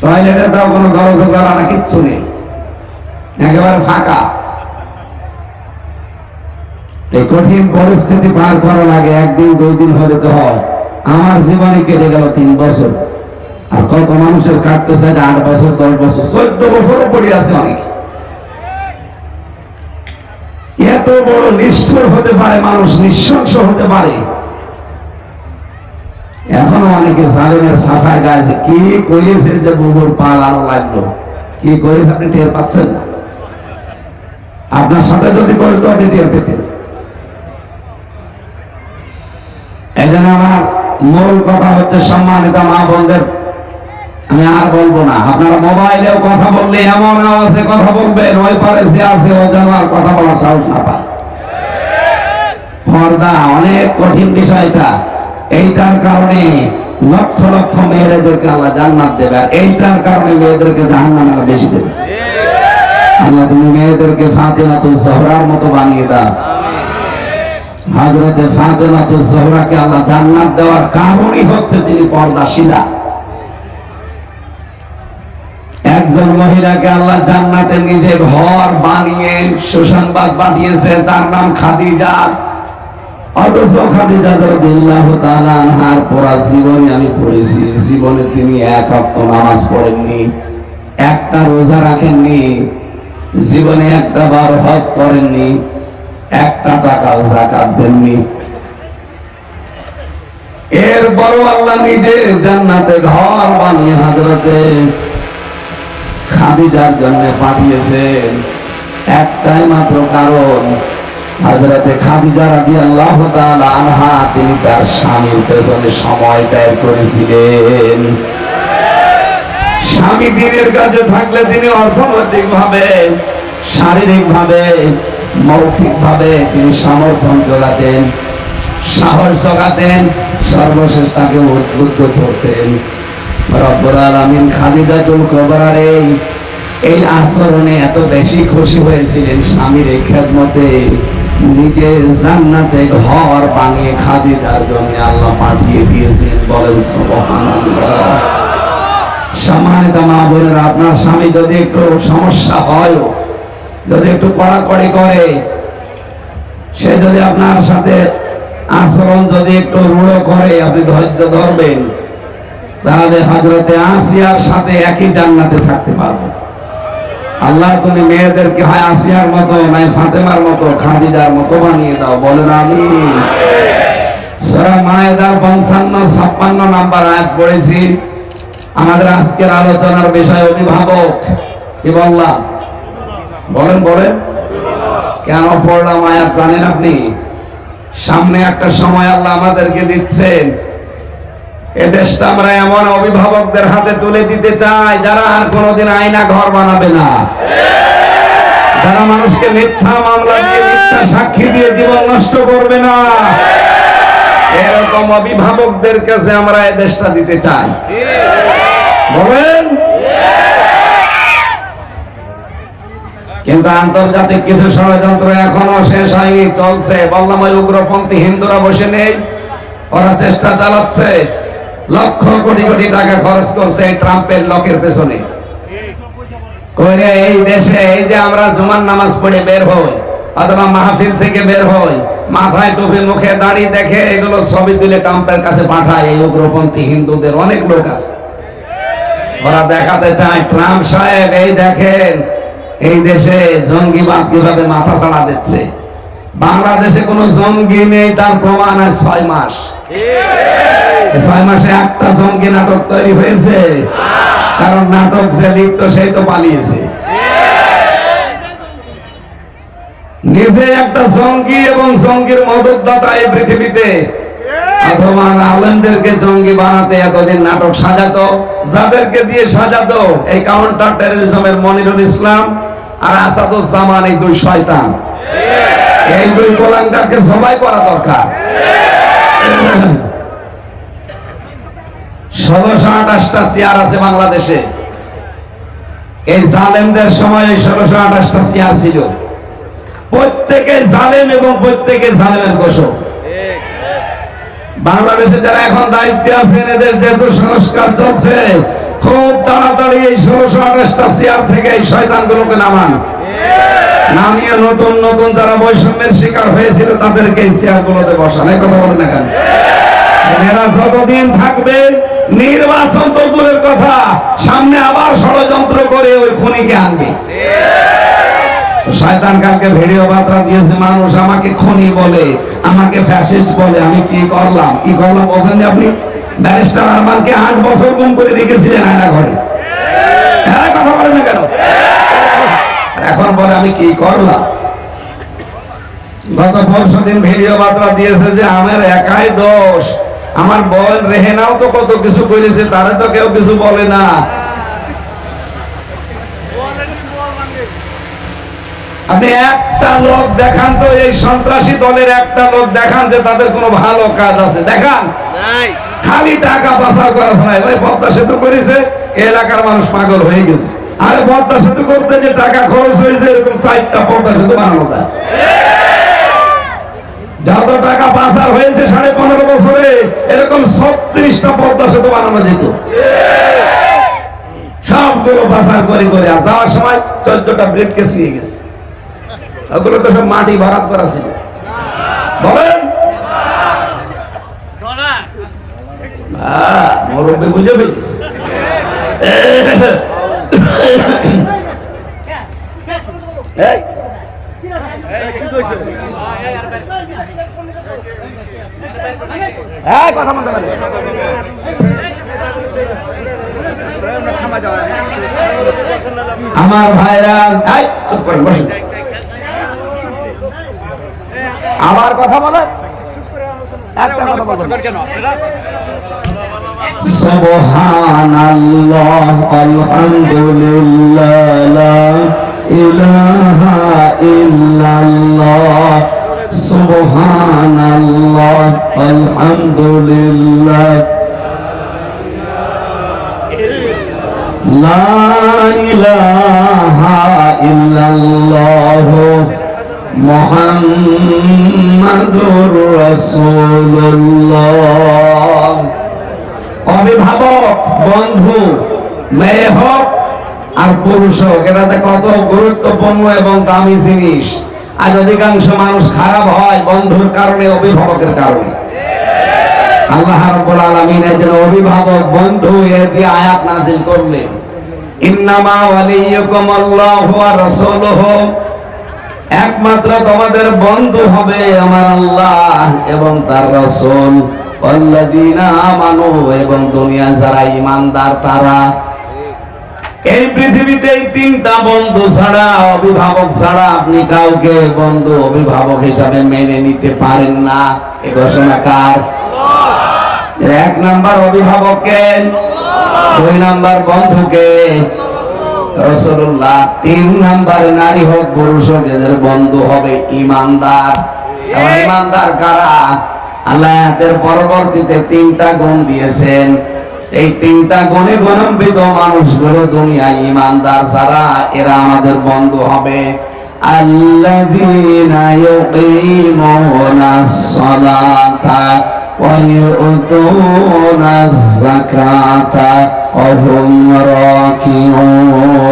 টয়লেটের দাও কোনো দরজা জ্বালা না, কিচ্ছু নেই, একেবারে ফাঁকা। এই কঠিন পরিস্থিতি পার করা লাগে, 1 দিন 2 দিন হলে তো হয়। আমার জীবনে কেটে গেল 3 বছর, আর কত মানুষের কাটতে চাই 8 বছর 10 বছর 14 বছরও পড়ে আছে অনেক। এত বড় নিষ্ঠুর হতে পারে মানুষ, নৃশংস হতে পারে। এখনো অনেকে জালেমের সাফায় গাইছে। কি করেছে যে বুবুর পাল আরো লাগলো, কি করেছে আপনি টের পাচ্ছেন না? আপনার সাথে যদি করতো আপনি টের পেতেন। এই জন্য আমার মূল কথা হচ্ছে, সম্মানিত মা বোনদের, আমি আর বলবো না। আপনারা মোবাইলেও কথা বললে এমন আওয়াজে কথা বলবেন, ওই পারে যে আছে ও যেন আর কথা বলার সাহস না পায়। পর্দা অনেক কঠিন বিষয়টা। এইটার কারণে লক্ষ লক্ষ মেয়েদেরকে আল্লাহ জান্নাত দেবে, আর এইটার কারণে মেয়েদেরকে জাহান্নামে বেশি দেবে। আল্লাহ তুমি মেয়েদেরকে ফাতেমাতুজ জোহরার মতো বানিয়ে দাও। হযরতে ফাতেমাতুজ জোহরাকে আল্লাহ জান্নাত দেওয়ার কারণই হচ্ছে তিনি পর্দাশীলা। একজন মহিলাকে আল্লাহ জান্নাতে নিজে ঘর বানিয়ে সুসংবাদ পাঠিয়েছে, তার নাম খাদিজা। অথচ খাদিজা রাদিয়াল্লাহু তাআলা আনহার পুরা জীবনে আমি পড়েছি, জীবনে তিনি 1 ওয়াক্ত নামাজ পড়েননি, একটা রোজা রাখেননি, জীবনে একটা বার হজ করেননি, একটা টাকাও যাকাত দেননি। এরপরও আল্লাহ নিজে জান্নাতে ঘর বানিয়ে হযরতে খাদিজার জন্য পাঠিয়েছেন। একটাই মাত্র কারণ, হযরতে খাদিজা রাদিয়াল্লাহু তাআলা আনহা তিনি তার স্বামীর পেছনে সময় ব্যয় করেছিলেন। স্বামী দিনের কাজে থাকলে তিনি অর্থনৈতিক ভাবে, শারীরিক ভাবে, মৌখিক ভাবে তিনি সমর্থন যোগাতেন, সাহস যোগাতেন, সর্বশেষ তাকে উদ্বুদ্ধ করতেন। রব্বুল আলামিন খাদিজাতুল কুবরার এই আচরণে এত বেশি খুশি হয়েছিলেন, স্বামীর এই খেদমতে নিজে জান্নাতে ঘর বানিয়ে খাদিজার জন্য আল্লাহ পাঠিয়ে দিয়েছেন। বলেন সুবহানাল্লাহ। সম্মানিত মা বোনেরা, আপনার স্বামী যদি একটু সমস্যা হয়, যদি একটু কড়াকড়ি করে, সে যদি আপনার সাথে আচরণ যদি একটু রূঢ় করে, আপনি ধৈর্য ধরবেন, তাহলে হযরতে আসিয়ার সাথে একই জান্নাতে থাকতে পারবেন। আল্লাহ তুমি মেয়েদেরকে হয় আসিয়ার মতো, নাই ফাতেমার মতো, খাদিজার মতো বানিয়ে দাও। বলেন আমিন। সূরা মায়েদার 55-56 নাম্বার আয়াত পড়েছি। আমাদের আজকের আলোচনার বিষয় অভিভাবক। কি বললাম? বলেন বলেন। কেন পড়লাম আয়াত জানেন আপনি? সামনে একটা সময় আল্লাহ আমাদেরকে দিচ্ছেন, এ দেশটা আমরা এমন অভিভাবকদের হাতে তুলে দিতে চাই যারা আর কোনোদিন আয়না ঘর বানাবে না, যারা মানুষকে মিথ্যা মামলা দিয়ে, মিথ্যা সাক্ষী দিয়ে জীবন নষ্ট করবে না। এরকম অভিভাবকদের কাছে আমরা এই দেশটা দিতে চাই। বলেন। কিন্তু আন্তর্জাতিক কিছু ষড়যন্ত্র এখনো শেষ হয়নি, চলছে। বললাম ওই উগ্রপন্থী হিন্দুরা বসে নেই, ওরা চেষ্টা চালাচ্ছে, লক্ষ কোটি কোটি টাকা খরচ করছে এই ট্রাম্পের লোকের পেছনে করে। এই দেশে এই যে আমরা জুমার নামাজ পড়ে বের হই অথবা মাহফিল থেকে বের হই, মাথায় টুপি মুখে দাড়ি দেখে এগুলো ছবি তুলে ট্রাম্পের কাছে পাঠায় এই উগ্রপন্থী হিন্দুদের অনেক লোক আছে। ওরা দেখাতে চায় ট্রাম্প সাহেব এই দেখেন এই দেশে জঙ্গিবাদ কিভাবে মাথা ছাড়া দিচ্ছে। বাংলাদেশে কোনো জঙ্গি নেই, তার প্রমাণ আছে 6 মাস। 6 মাসে একটা জঙ্গি নাটক তৈরি হয়েছে? কারণ নাটক যে লিখত সেই তো পালিয়েছে। নিজে একটা জঙ্গি এবং জঙ্গির মদতদাতা এই পৃথিবীতে, অথবা আলেমদেরকে জঙ্গি বানাতে এতদিন নাটক সাজাতো। যাদেরকে দিয়ে সাজাতো এই কাউন্টার টেররিজমের মনিরুল ইসলাম আর আসাদুজ্জামান, এই 2 শয়তান, এই 2 গোলাঙ্গারকে সবাই করা দরকার। 1628টা চেয়ার আছে বাংলাদেশে। এই জালেমদের সময় 1628টা চেয়ার ছিল। প্রত্যেকে জালেম এবং প্রত্যেকে জালেমের গোশক। বাংলাদেশে যারা এখন দায়িত্বে আছেন, এদের যেহেতু সংস্কার চলছে, খুব তাড়াতাড়ি এই 1628টা চেয়ার থেকে এই শয়তানগুলোকে নামান, নামিয়ে নতুন নতুন যারা বৈষম্যের শিকার হয়েছিল তাদেরকে এই চেয়ারগুলোতে বসান। এই কথা বলেন না কেন? এরা যতদিন থাকবে, নির্বাচন তো দূরের কথা, সামনে আবার ষড়যন্ত্র করে ওই খুনিকে আনবে। শয়তান কালকে ভিডিও বার্তা দিয়েছে, মানুষ আমাকে খুনি বলে, আমাকে ফ্যাসিস্ট বলে। আমি কি করলাম বলছেন যে আপনি ব্যারিস্টার আরমানকে 8 বছর গুম করে রেখেছিলেন আয়না ঘরে। কথা বলেন না কেন? এখন বলে আমি কি করলাম। গত পরশুদিন ভিডিও বার্তা দিয়েছে যে আমার একাই দোষ, আমার বোন রেহেনাও তো কত কিছু করেছে, তারে তো কেউ কিছু বলে না। আপনি একটা লোক দেখান তো, এই সন্ত্রাসী দলের একটা লোক দেখান যে তাদের কোনো ভালো কাজ আছে, দেখান। খালি টাকা পাচার করা শোনায়। ভাই পদ্মা সেতু করেছে, এলাকার মানুষ পাগল হয়ে গেছে। আরে পদ্মা সেতু করতে যে টাকা খরচ হয়েছে, এরকম 4টা পদ্মা সেতু বানানো যায়। যত টাকা পাচার হয়েছে 15.5 বছরে, এরকম 36টা পদ্মা সেতু বানানো যেত। সবগুলো পাচার করে করে আর যাওয়ার সময় 14টা ব্রিফকেস নিয়ে গেছে। ওগুলো তো সব মাটি ভরাট করা ছিল। বলেন, মুরব্বি বুঝে ফেলিস। কথা বলতে পারি। আমার ভাইরা চুপ করেন, বসেন। আমার কথা বলে একটা কথা বলবেন কেন? সুবহানাল্লাহ, আলহামদুলিল্লাহ, লা ইলাহা ইল্লাল্লাহ, সুবহানাল্লাহ, আলহামদুলিল্লাহ, লা ইলাহা ইল্লাল্লাহ, মুহাম্মাদুর রাসূলুল্লাহ। অভিভাবক, বন্ধু, মেয়ে হোক আর পুরুষ হোক, এটাতে কত গুরুত্বপূর্ণ এবং দামি জিনিস। আজ অধিকাংশ মানুষ খারাপ হয় বন্ধুর কারণে, অভিভাবকের কারণে। আল্লাহ রাব্বুল আলামিন এর অভিভাবক বন্ধু এ দিয়ে আয়াত নাযিল করলেন, ইন্নামা ওয়ালিয়ুকুমুল্লাহু ওয়া রাসূলুহু, একমাত্র তোমাদের বন্ধু হবে আমার আল্লাহ এবং তার রাসূল, ওয়াল্লাযীনা আমানু, এবং দুনিয়া যারা ঈমানদার তারা। এই পৃথিবীতে এই 3টা বন্ধু ছাড়া, অভিভাবক ছাড়া আপনি কাউকে বন্ধু অভিভাবক হিসাবে মেনে নিতে পারেন না। এই ঘোষণা কার? 1 নাম্বার অভিভাবককে, 2 নাম্বার বন্ধুকে রাসূলুল্লাহ, 3 নাম্বার নারী হোক পুরুষ হোক এদের বন্ধু হবে ঈমানদার। ঈমানদার কারা? আল্লাহ এর পরবর্তীতে 3টা গুণ দিয়েছেন। এই তিনটা গুণে গুণান্বিত মানুষগুলো দুনিয়ায় ইমানদার যারা, এরা আমাদের বন্ধু হবে। আল্লাযীনা ইউকিমুনাস সালাতা ওয়া ইউতুনাজ যাকাতা ওয়া হুম রাকিউন।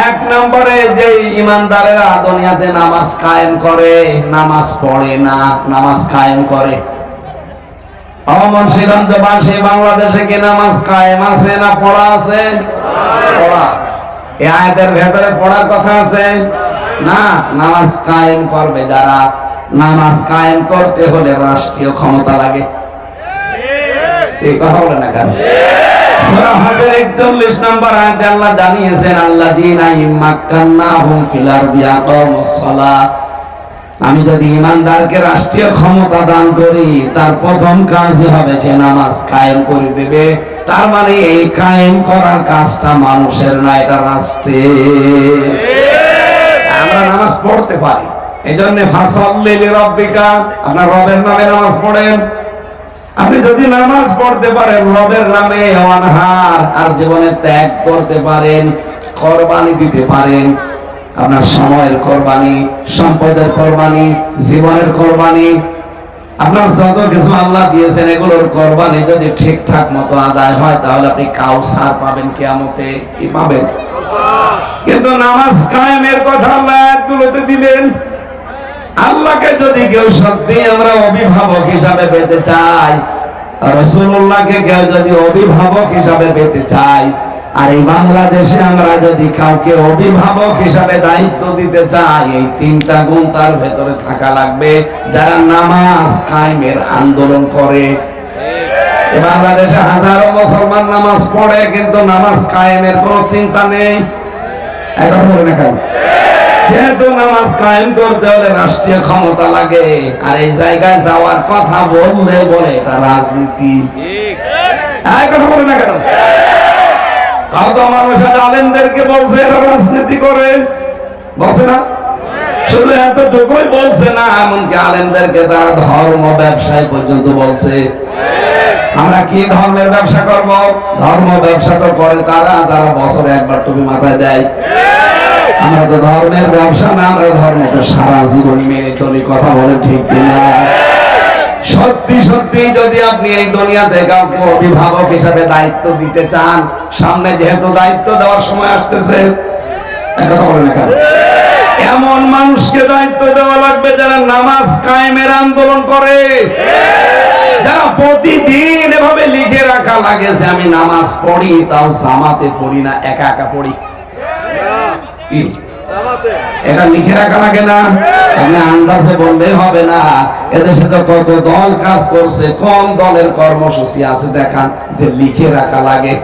এক নম্বরে যে ইমানদারেরা দুনিয়াতে নামাজ কায়েম করে, নামাজ পড়ে না, নামাজ কায়েম করে। মুন্সিগঞ্জবাসী, বাংলাদেশে কি নামাজ কায়েম আছে না পড়া আছে? পড়া। এই আয়াতের ভেতরে পড়ার কথা আছে না? নামাজ কায়েম করবে যারা, নামাজ কায়েম করতে হলে রাষ্ট্রীয় ক্ষমতা লাগে। এই কথা বলে না কেন? সূরা হজের 41 নম্বর আয়াতে আল্লাহ জানিয়েছেন, আল্লাযীনা ইম্মাক্কান্নাহুম ফিল আরদি আকামুস সালাহ। আমি যদি ইমানদারকে রাষ্ট্রীয় ক্ষমতা দান করি, তার প্রথম কাজই হবে যে নামাজ কায়েম করে দেবে। তার মানে এই কায়েম করার কাজটা মানুষের না, এটা রাষ্ট্রের। আমরা নামাজ পড়তে পারি, এই জন্য ফাসাল্লি লিরাব্বিকা, আপনার রবের নামে নামাজ পড়েন। আপনি যদি নামাজ পড়তে পারেন রবের নামে, ওয়ানহার, আর জীবনে ত্যাগ করতে পারেন, কোরবানি দিতে পারেন, আপনার সময়ের কোরবানি, সম্পদের কোরবানি, জীবনের কোরবানি, আপনার যত কিছু আল্লাহ দিয়েছেন এগুলোর কোরবানি যদি ঠিকঠাক মতো আদায় হয়, তাহলে আপনি কাউসার পাবেন কিয়ামতে। কি পাবেন? কিন্তু নামাজ কায়েমের কথা আল্লাহ আয়াতগুলোতে দিলেন। আল্লাহকে যদি কেউ সত্যি আমরা অভিভাবক হিসাবে পেতে চাই, রাসূলুল্লাহকে কেউ যদি অভিভাবক হিসাবে পেতে চাই, আর এই বাংলাদেশে আমরা যদি কাউকে অভিভাবক হিসাবে দায়িত্ব দিতে চাই, এই তিনটা গুণ তার ভেতরে থাকা লাগবে। যারা নামাজ কায়েমের আন্দোলন করে, বাংলাদেশে হাজারো মুসলমান নামাজ পড়ে কিন্তু নামাজ কায়েমের কোনো চিন্তা নেই। এখন বলে না কেন? যেহেতু নামাজ কায়েম করতে হলে রাষ্ট্রীয় ক্ষমতা লাগে, আর এই জায়গায় যাওয়ার কথা বললে বলে এটা রাজনীতি। কথা বলে না কেন? কত মানুষ আলেমদেরকে বলছে এরা রাজনীতি করে, বলছে না? শুধু এতটুকুই বলছে না, এমনকি আলেমদেরকে তারা ধর্ম ব্যবসায় পর্যন্ত বলছে। আমরা কি ধর্মের ব্যবসা করব? ধর্ম ব্যবসা তো করে তারা যারা বছরে একবার টুপি মাথায় দেয়। আমরা তো ধর্মের ব্যবসা না, আমরা ধর্মটা সারা জীবন মেনে চলি। কথা বলে ঠিক কিনা? সত্যি সত্যি যদি আপনি এই দুনিয়াতে কাউকে অভিভাবক হিসাবে দায়িত্ব দিতে চান, সামনে যেহেতু দায়িত্ব দেওয়ার সময় আসতেছে, কথা বলে না কেন? এমন মানুষকে দায়িত্ব দেওয়া লাগবে যারা নামাজ কায়েমের আন্দোলন করে, যারা প্রতিদিন এভাবে লিখে রাখা লাগে যে আমি নামাজ পড়ি, তাও জামাতে পড়ি না, একা একা পড়ি। এটা লিখে রাখা লাগে না? আপনি আন্দাজে বললে হবে না। এদেশে তো কত দল কাজ করছে, কোন দলের কর্মসূচি আছে দেখান যে লিখে রাখা লাগে।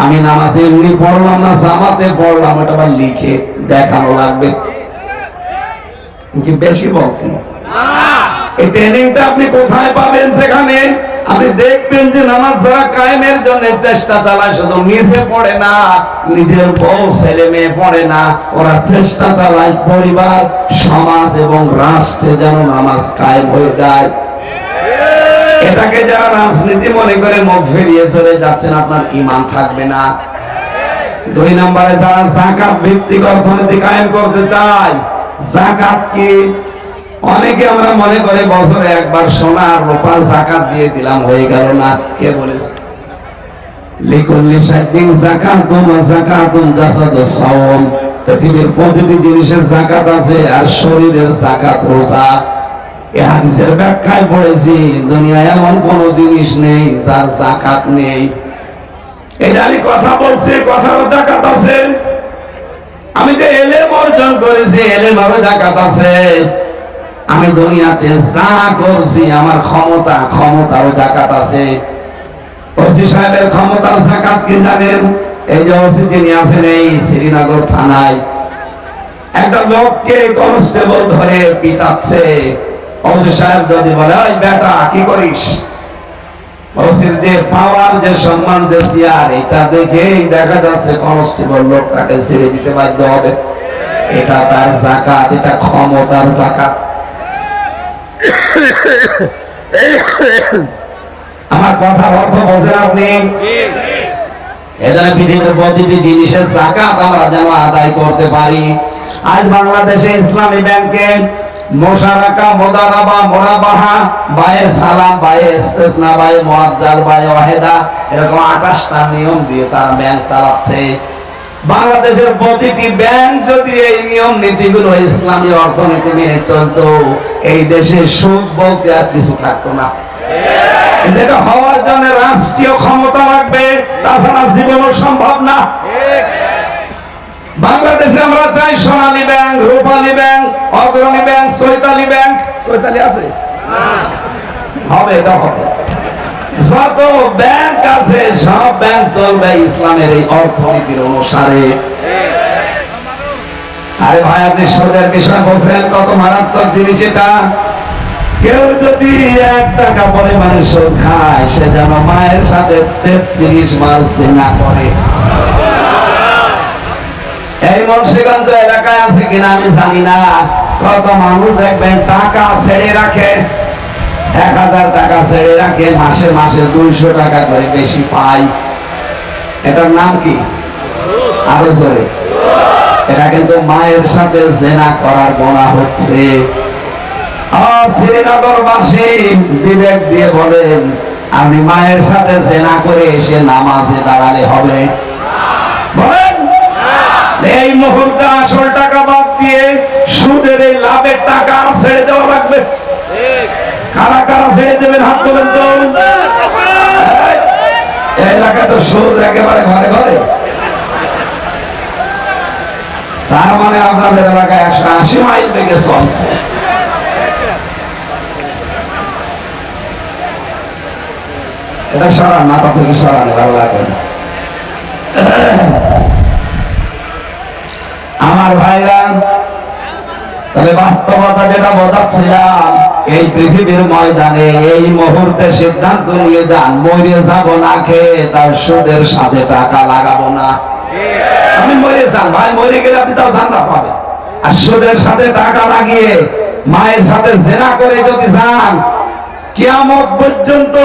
আমি নামাজে এমনি পড়লাম না, জামাতে পড়লাম, ওটা আবার লিখে দেখানো লাগবে। কি বেশি বলছি? এই ট্রেনিংটা আপনি কোথায় পাবেন? সেখানে আপনি দেখবেন যে নামাজ যারা কায়েমের জন্য চেষ্টা চালায়, শুধু নিজে পড়ে না, নিজের বউ ছেলে মেয়ে পড়ে না, ওরা চেষ্টা চালায় পরিবার, সমাজ এবং রাষ্ট্রে যেন নামাজ কায়েম হয়ে যায়। এটাকে যারা রাজনীতি মনে করে মুখ ফিরিয়ে চলে যাচ্ছেন, আপনার ঈমান থাকবে না। দুই নম্বরে যারা যাকাত ভিত্তিক অর্থনীতি কায়েম করতে চায়, যাকাত কি? অনেকে আমরা মনে করে বছরে একবার সোনা আর রূপার যাকাত দিয়ে দিলাম, হয়ে গেল না। কে বলেছে? লিকুল্লি শাইইন যাকাতুন ওয়া যাকাতুন জাসাদুস সাওম। পৃথিবীর প্রতিটি জিনিসের যাকাত আছে, আর শরীরের যাকাত রোজা। এই হাদিসের ব্যাখ্যায় পড়েছি, দুনিয়ায় এমন কোন জিনিস নেই যার যাকাত নেই। এই যে আমি কথা বলছি, কথারও যাকাত আছে। আমি যে এলেম অর্জন করেছি, এলেমেরও যাকাত আছে। আমি দুনিয়াতে যা করছি, আমার ক্ষমতারও যাকাত আছে। ওসি সাহেবের ক্ষমতার যাকাত কি জানেন? এই যে ওসি যিনি আছেন এই শ্রীনগর থানায়, একটা লোককে কনস্টেবল ধরে পিটাচ্ছে। ওসি সাহেব যদি বলে, ওই বেটা কি করিস, ওসির যে পাওয়ার, যে সম্মান, যে চেয়ার, এটা দেখেই দেখা যাচ্ছে কনস্টেবল লোকটাকে ছেড়ে দিতে বাধ্য হবে। এটা তার যাকাত, এটা ক্ষমতার যাকাত। আমার কথার অর্থ বোঝেন আপনি? এজন্য পৃথিবীর প্রতিটি জিনিসের যাকাত আমরা যেন আদায় করতে পারি। আজ বাংলাদেশে ইসলামী ব্যাংকে মোশারাকা, মুদারাবা, মুরাবাহা, বায়ে সালাম, বায়ে ইস্তেসনা, বায়ে মুআজ্জাল, বায়ে ওয়াহিদা, এরকম 28টা নিয়ম দিয়ে তারা ব্যাংক চালাচ্ছে। বাংলাদেশের প্রতিটি ব্যাংক যদি এই নিয়ম নীতিগুলো ইসলামী অর্থনীতি মেনে চলতো, এই দেশে সুদ বলতে আর কিছু থাকতো না। এটা হওয়ার জন্য রাষ্ট্রীয় ক্ষমতা লাগবে, তাছাড়া জীবনও সম্ভব না। বাংলাদেশে আমরা চাই সোনালী ব্যাংক, রূপালী ব্যাংক, অগ্রণী ব্যাংক, চৈতালি ব্যাংক। চৈতালি আছে? হবে, এটা হবে। যত ব্যাংক আছে সব ব্যাংক চলবে ইসলামের এই অর্থনীতির অনুসারে। আরে ভাই, আপনি সুদের বিষয় বলছেন, কত মারাত্মক জিনিস এটা। কেউ যদি 1 টাকা পরিমাণে সুদ খায়, সে যেন মায়ের সাথে 33 বার জিনা করে। এই মুন্সিগঞ্জ এলাকায় আছে কিনা আমি জানি না, কত মানুষ দেখবেন টাকা ছেড়ে রাখে, 1000 টাকা ছেড়ে রাখে, মাসে মাসে 200 টাকা করে বেশি পায়। এটার নাম কি? আরো জোরে। এটা কিন্তু মায়ের সাথে জিনা করার গুনাহ হচ্ছে। শ্রীনগরবাসী বিবেক দিয়ে বলেন, আপনি মায়ের সাথে জিনা করে এসে নামাজে দাঁড়ালে হবে? বলেন, এই মুহূর্তে আসল টাকা বাদ দিয়ে সুদের এই লাভের টাকা ছেড়ে দেওয়া লাগবে। কারা কারা ছেড়ে দেবেন হাত তোলেন তো। এই এলাকায় তো সুদ একেবারে ঘরে ঘরে। তার মানে আপনাদের এলাকায় 180 মাইল বেগে চলছে। এটা সরান, মাথা থেকে সরান, ভালো লাগে না। আমার ভাইরা, তবে বাস্তবতা যেটা বোঝাচ্ছিলাম, এই পৃথিবীর ময়দানে এই মুহূর্তে সিদ্ধান্ত নিয়ে যান, মরে যাব না খেয়ে তার সুদের সাথে টাকা লাগাবো না। আমি মরে যান ভাই, মরে গেলে আপনি তাও জান্নাত পাবেন। আর সুদের সাথে টাকা লাগিয়ে মায়ের সাথে জিনা করে যদি যান, কিয়ামত পর্যন্ত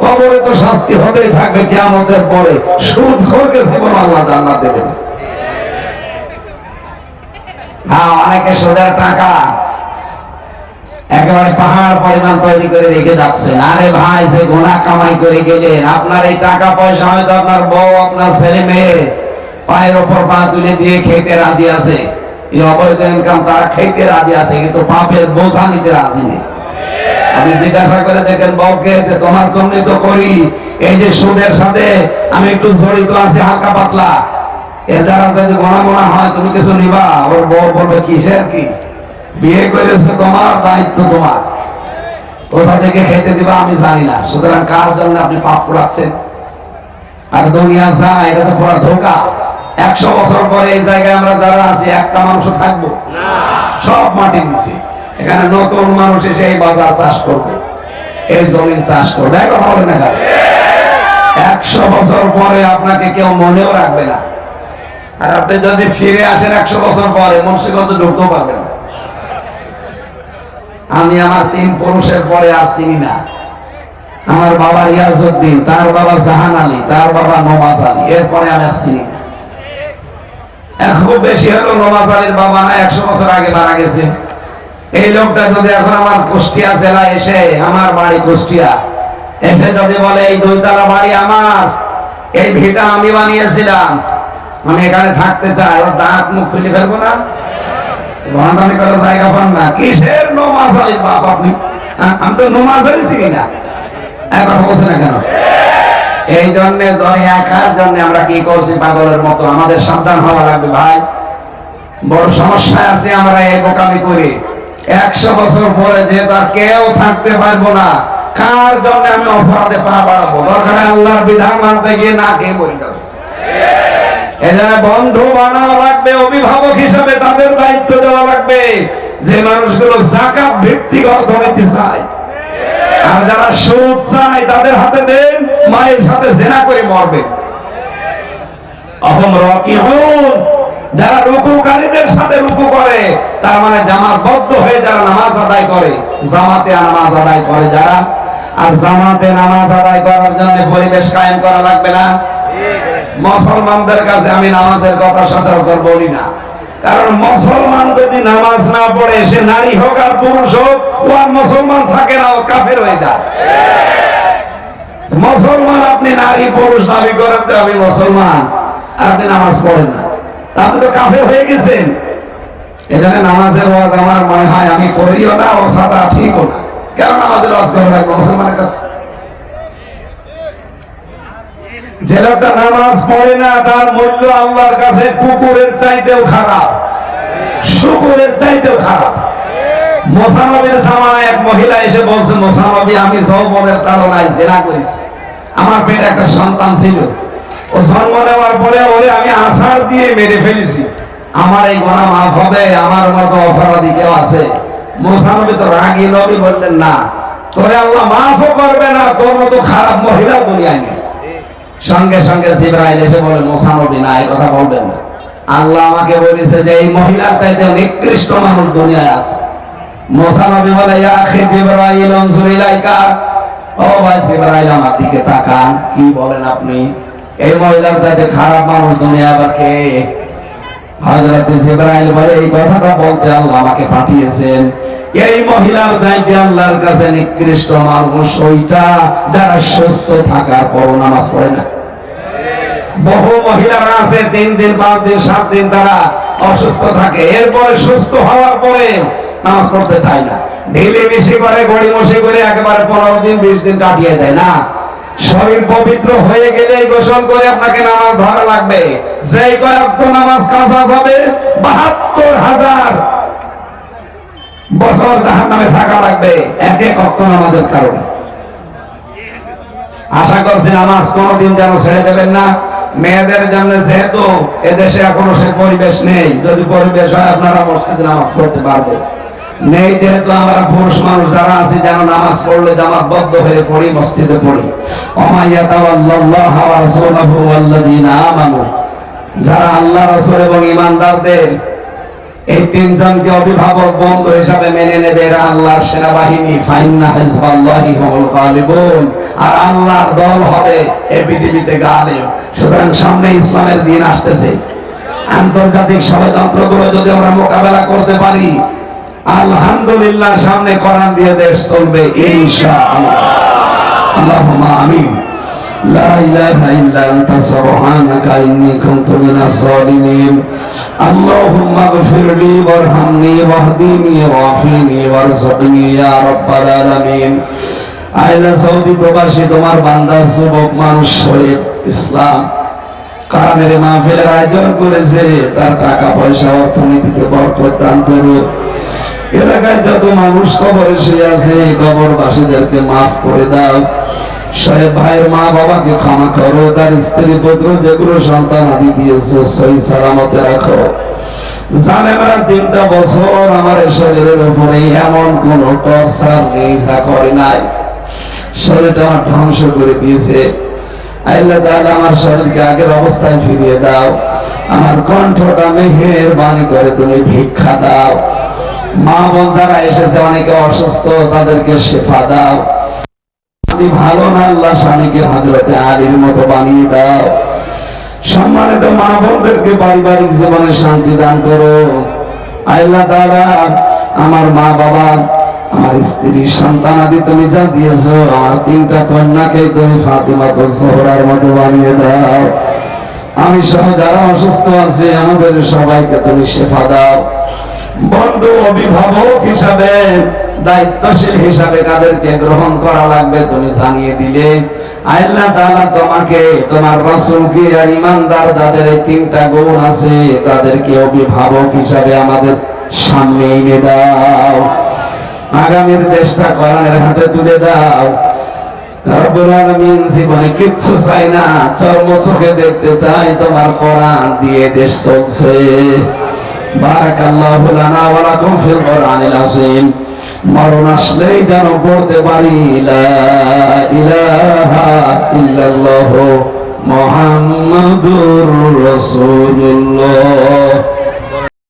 কবরে তো শাস্তি হতেই থাকবে। কিয়ামতের পরে সুদখোরকে জীবন আল্লাহ জান্নাত দেবে না। হ্যাঁ, অনেকে সুদের টাকা একেবারে পাহাড় পরিমাণ তৈরি করে রেখে যাচ্ছেন। আরে ভাই, যে গুনাহ কামাই করে গেলেন, আপনার এই টাকা পয়সা হয়তো আপনার বউ, আপনার ছেলে মেয়ে পায়ের ওপর পা তুলে দিয়ে খেতে রাজি আছে। এই অবৈধ ইনকাম তারা খেতে রাজি আছে, কিন্তু পাপের বোঝা নিতে রাজি নেই। আপনি জিজ্ঞাসা করে দেখেন বউকে, যে তোমার জন্যই তো করি, এই যে সুদের সাথে আমি একটু জড়িত আছি হালকা পাতলা, এর দ্বারা যদি গোনা মোনা হয় তুমি কিছু নিবা? ওর বউ বলবে, কিসের কি, বিয়ে করেছে তোমার, দায়িত্ব তোমার, কোথা থেকে খেতে দিবা আমি জানি না। সুতরাং কার জন্য আপনি পাপ করাচ্ছেন? আর দুনিয়া যায়, এটা তো পুরো ধোঁকা। 100 বছর পরে এই জায়গায় আমরা যারা আছি, একটা মানুষ থাকবো না, সব মাটির নিচে। এখানে নতুন মানুষ এসে এই বাজার চাষ করবে, এই জমি চাষ করবে, কথা বলে না। 100 বছর পরে আপনাকে কেউ মনেও রাখবে না। আর আপনি যদি ফিরে আসেন 100 বছর পরে, মুন্সিগঞ্জ ঢুকতেও পারবেন না। আমি আমার 3 পুরুষের পরে আর চিনি না। আমার বাবা রিয়াজউদ্দিন, তার বাবা জাহান আলী, তার বাবা নওয়াজ আলী, এরপরে আমি আর চিনি না। খুব বেশি হলো নওয়াজ আলীর বাবা না 100 বছর আগে মারা গেছে। এই লোকটা যদি এখন আমার কুষ্টিয়া জেলায় এসে, আমার বাড়ি কুষ্টিয়া, এসে যদি বলে এই 2 তলা বাড়ি আমার, এই ভিটা আমি বানিয়েছিলাম, আমি এখানে থাকতে চাই, ওর দাঁত মুখ খুলে ফেলবো না? ভণ্ডামি করার জায়গা পান না। কিসের নওয়াজ আলীর বাপ আপনি? আমি তো নওয়াজ আলী চিনি না। কথা বলছে না কেন? এই জন্য একার জন্য আমরা কি করছি পাগলের মতো। আমাদের সাবধান হওয়া লাগবে ভাই, বড় সমস্যায় আছে আমরা এই বোকামি করি। 100 বছর পরে যে তার কেউ থাকতে পারবো না, কার জন্য আমি অপরাধে পা বাড়াবো? দরকার আল্লাহর বিধান মানতে গিয়ে না কে মরে যাবো। এজন্য বন্ধু বানানো লাগবে, অভিভাবক হিসাবে তাদের দায়িত্ব দেওয়া লাগবে, যে মানুষগুলো যাকাত ভিত্তিক অর্থনীতি চায়। আর যারা সুদ চায় তাদের হাতে দেন, মায়ের সাথে জিনা করে মরবে। অহম রাকিউন, যারা রুকুকারীদের সাথে রুকু করে, তার মানে জামাতবদ্ধ হয়ে যারা নামাজ আদায় করে, জামাতে নামাজ আদায় করে যারা, আর জামাতে নামাজ আদায় করার জন্য পরিবেশ কায়েম করা লাগবে না? মুসলমানদের কাছে আমি নামাজের কথা সচরাচর বলি না, কারণ মুসলমান যদি নামাজ না পড়ে, সে নারী হোক আর পুরুষ হোক, ও আর মুসলমান থাকে না, ও কাফের হয়ে যায়। মুসলমান আপনি নারী পুরুষ দাবি করেন তো আমি মুসলমান, আর আপনি নামাজ পড়েন না, আপনি তো কাফের হয়ে গেছেন। এখানে নামাজের ওয়াজ আমার মনে হয় আমি করিও না, ও সাদা ঠিকও না। কেন নামাজের ওয়াজ করা লাগবে মুসলমানের কাছে? যে লোকটা নামাজ পড়ে না, তার মূল্য আল্লাহর কাছে কুকুরের চাইতেও খারাপ, শুকুরের চাইতেও খারাপ। মুসা নবীর জামানায় এক মহিলা এসে বলছে, মুসা নবী, আমি যৌবনের তাড়নায় জিনা করেছি, আমার পেটে একটা সন্তান ছিল, ও জন্ম নেওয়ার পরে ওরে আমি আছাড় দিয়ে মেরে ফেলেছি, আমার এই গুনাহ মাফ হবে? আমার মতো অপরাধী কেউ আছে? মুসা নবী তো রাগী নবী, বললেন না, তোরে আল্লাহ মাফও করবে না, তোর মতো খারাপ মহিলা দুনিয়ায় নেই। সঙ্গে সঙ্গে জিবরাইল এসে বলে, মুসা নবী না, এই কথা বলবেন না, আল্লাহ আমাকে বলেছে যে এই মহিলার চাইতে নিকৃষ্ট মানুষ দুনিয়ায় আছে। মুসা নবী বলে, ইয়া আখি জিবরাইল উনজুর ইলাইকা, ও ভাই জিবরাইল আমার দিকে তাকান, কি বলেন আপনি? এই মহিলার চাইতে খারাপ মানুষ দুনিয়ায় আবার কে? হযরত জিবরাইল বলে, এই কথাটা বলতে আল্লাহ আমাকে পাঠিয়েছেন। এই মহিলার চাইতে আল্লাহর কাছে নিকৃষ্ট মানুষ ওইটা যারা সুস্থ থাকার পর নামাজ পড়ে না। বহু মহিলারা আছে 3 দিন 5 দিন 7 দিন তারা অসুস্থ থাকে, এরপরে সুস্থ হওয়ার পরে নামাজ পড়তে চায় না, ঢিলে মিশি করে, গড়িমসি করে একেবারে 15 দিন 20 দিন কাটিয়ে দেয়। না, শরীর পবিত্র হয়ে গেলে গোসল করে আপনাকে নামাজ ধরা লাগবে। যেই কয়েকটা নামাজ কাজা যাবে 72,000 বছর জাহান্নামে থাকা লাগবে এক এক ওয়াক্ত নামাজের কারণে। আশা করছি নামাজ কোনদিন যেন ছেড়ে দেবেন না। মেয়েদের জন্য যেহেতু এদেশে এখনো সে পরিবেশ নেই, যদি পরিবেশ হয় আপনারা মসজিদে নামাজ পড়তে পারবে, নেই যেহেতু আমরা পুরুষ মানুষ যারা আছি যেন নামাজ পড়লে জামাতবদ্ধ হয়ে পড়ি, মসজিদে পড়ি। যারা আল্লাহ রাসূল এবং ঈমানদারদের এই 3 জনকে অভিভাবক বন্ধু হিসাবে মেনে নেবে, এরা আল্লাহর সেনাবাহিনী, ফাইন্না হিজবাল্লাহি হুমুল গালিবুন, আর আল্লাহর দল হবে এই পৃথিবীতে গালিব। সুতরাং সামনে ইসলামের দিন আসতেছে, আন্তর্জাতিক ষড়যন্ত্রগুলো যদি আমরা মোকাবেলা করতে পারি, আলহামদুলিল্লাহ সামনে কোরআন দিয়ে দেশ চলবে ইনশাআল্লাহ। আল্লাহুম্মা আমিন। লা ইলাহা ইল্লা আনতা সুবহানাকা ইন্নী কুনতু মিনাজ জালিমিন। আল্লাহুম্মা গফিরলি ওয়ারহামনি ওয়াহদিনি ওয়াফিনি ওয়ারযুকনি ইয়া রাব্বাল আলামিন। আইলা সৌদি প্রবাসী তোমার বান্দা যুবক মানুষ শহীদ ইসলাম কোরআনের মাহফিলের আয়োজন করেছে, তার টাকা পয়সা অর্থনীতিতে বরকত দান করো। এলাকায় যত মানুষ কবরে শুয়ে আছে, কবরবাসীদেরকে মাফ করে দাও। সাহেব ভাইয়ের মা বাবাকে ক্ষমা করো, তার স্ত্রী পুত্র যেগুলো সন্তান আদি দিয়েছে সহি সালামতে রাখো। জানেমরা 3টা বছর আমার শরীরের উপরে এমন কোন টর্চার নেই যা করে নাই, শরীরটা আমার ধ্বংস করে দিয়েছে। আল্লাহ তাআলা আমার শরীরকে আগের অবস্থায় ফিরিয়ে দাও, আমার কণ্ঠটা মেহেরবানি করে তুমি ভিক্ষা দাও। মা বোন যারা এসেছে অনেকে অসুস্থ, তাদেরকে শিফা দাও। আমি ভালো না, আল্লাহ স্বামীকে হযরতে আলীর মতো বানিয়ে দাও। সম্মানিত মা বোনদেরকে পারিবারিক জীবনে শান্তি দান করো। আল্লাহ তাআলা আমার মা বাবা, আমার স্ত্রী, সন্তান আদি তুমি যা দিয়েছো, আমার 3টা কন্যাকে তুমি ফাতিমা তো জোহরার মতো বানিয়ে দাও। আমি সহ যারা অসুস্থ আছে আমাদের সবাইকে তুমি শিফা দাও। বন্ধু অভিভাবক হিসাবে, দায়িত্বশীল হিসাবে কাদেরকে গ্রহণ করা লাগবে তুমি জানিয়ে দিলে। আল্লাহ তাআলা তোমাকে, তোমার রাসূলকে আর ঈমানদার যাদের এই 3টা গুণ আছে তাদেরকে অভিভাবক হিসাবে আমাদের সামনে এনে দাও। আগামীর দেশটা কোরআনের হাতে তুলে দাও। রব্বুল আলামিন জীবনে কিচ্ছু চাই না, চর্ম চোখে দেখতে চাই তোমার কোরআন দিয়ে দেশ চলছে। বারাকাল্লাহু লানা ওয়া লাকুম ফিল কোরআনিল আযীম। মরণ আসলেই যেন পড়তে পারি লা ইলাহা ইল্লাল্লাহু মুহাম্মাদুর রাসূলুল্লাহ।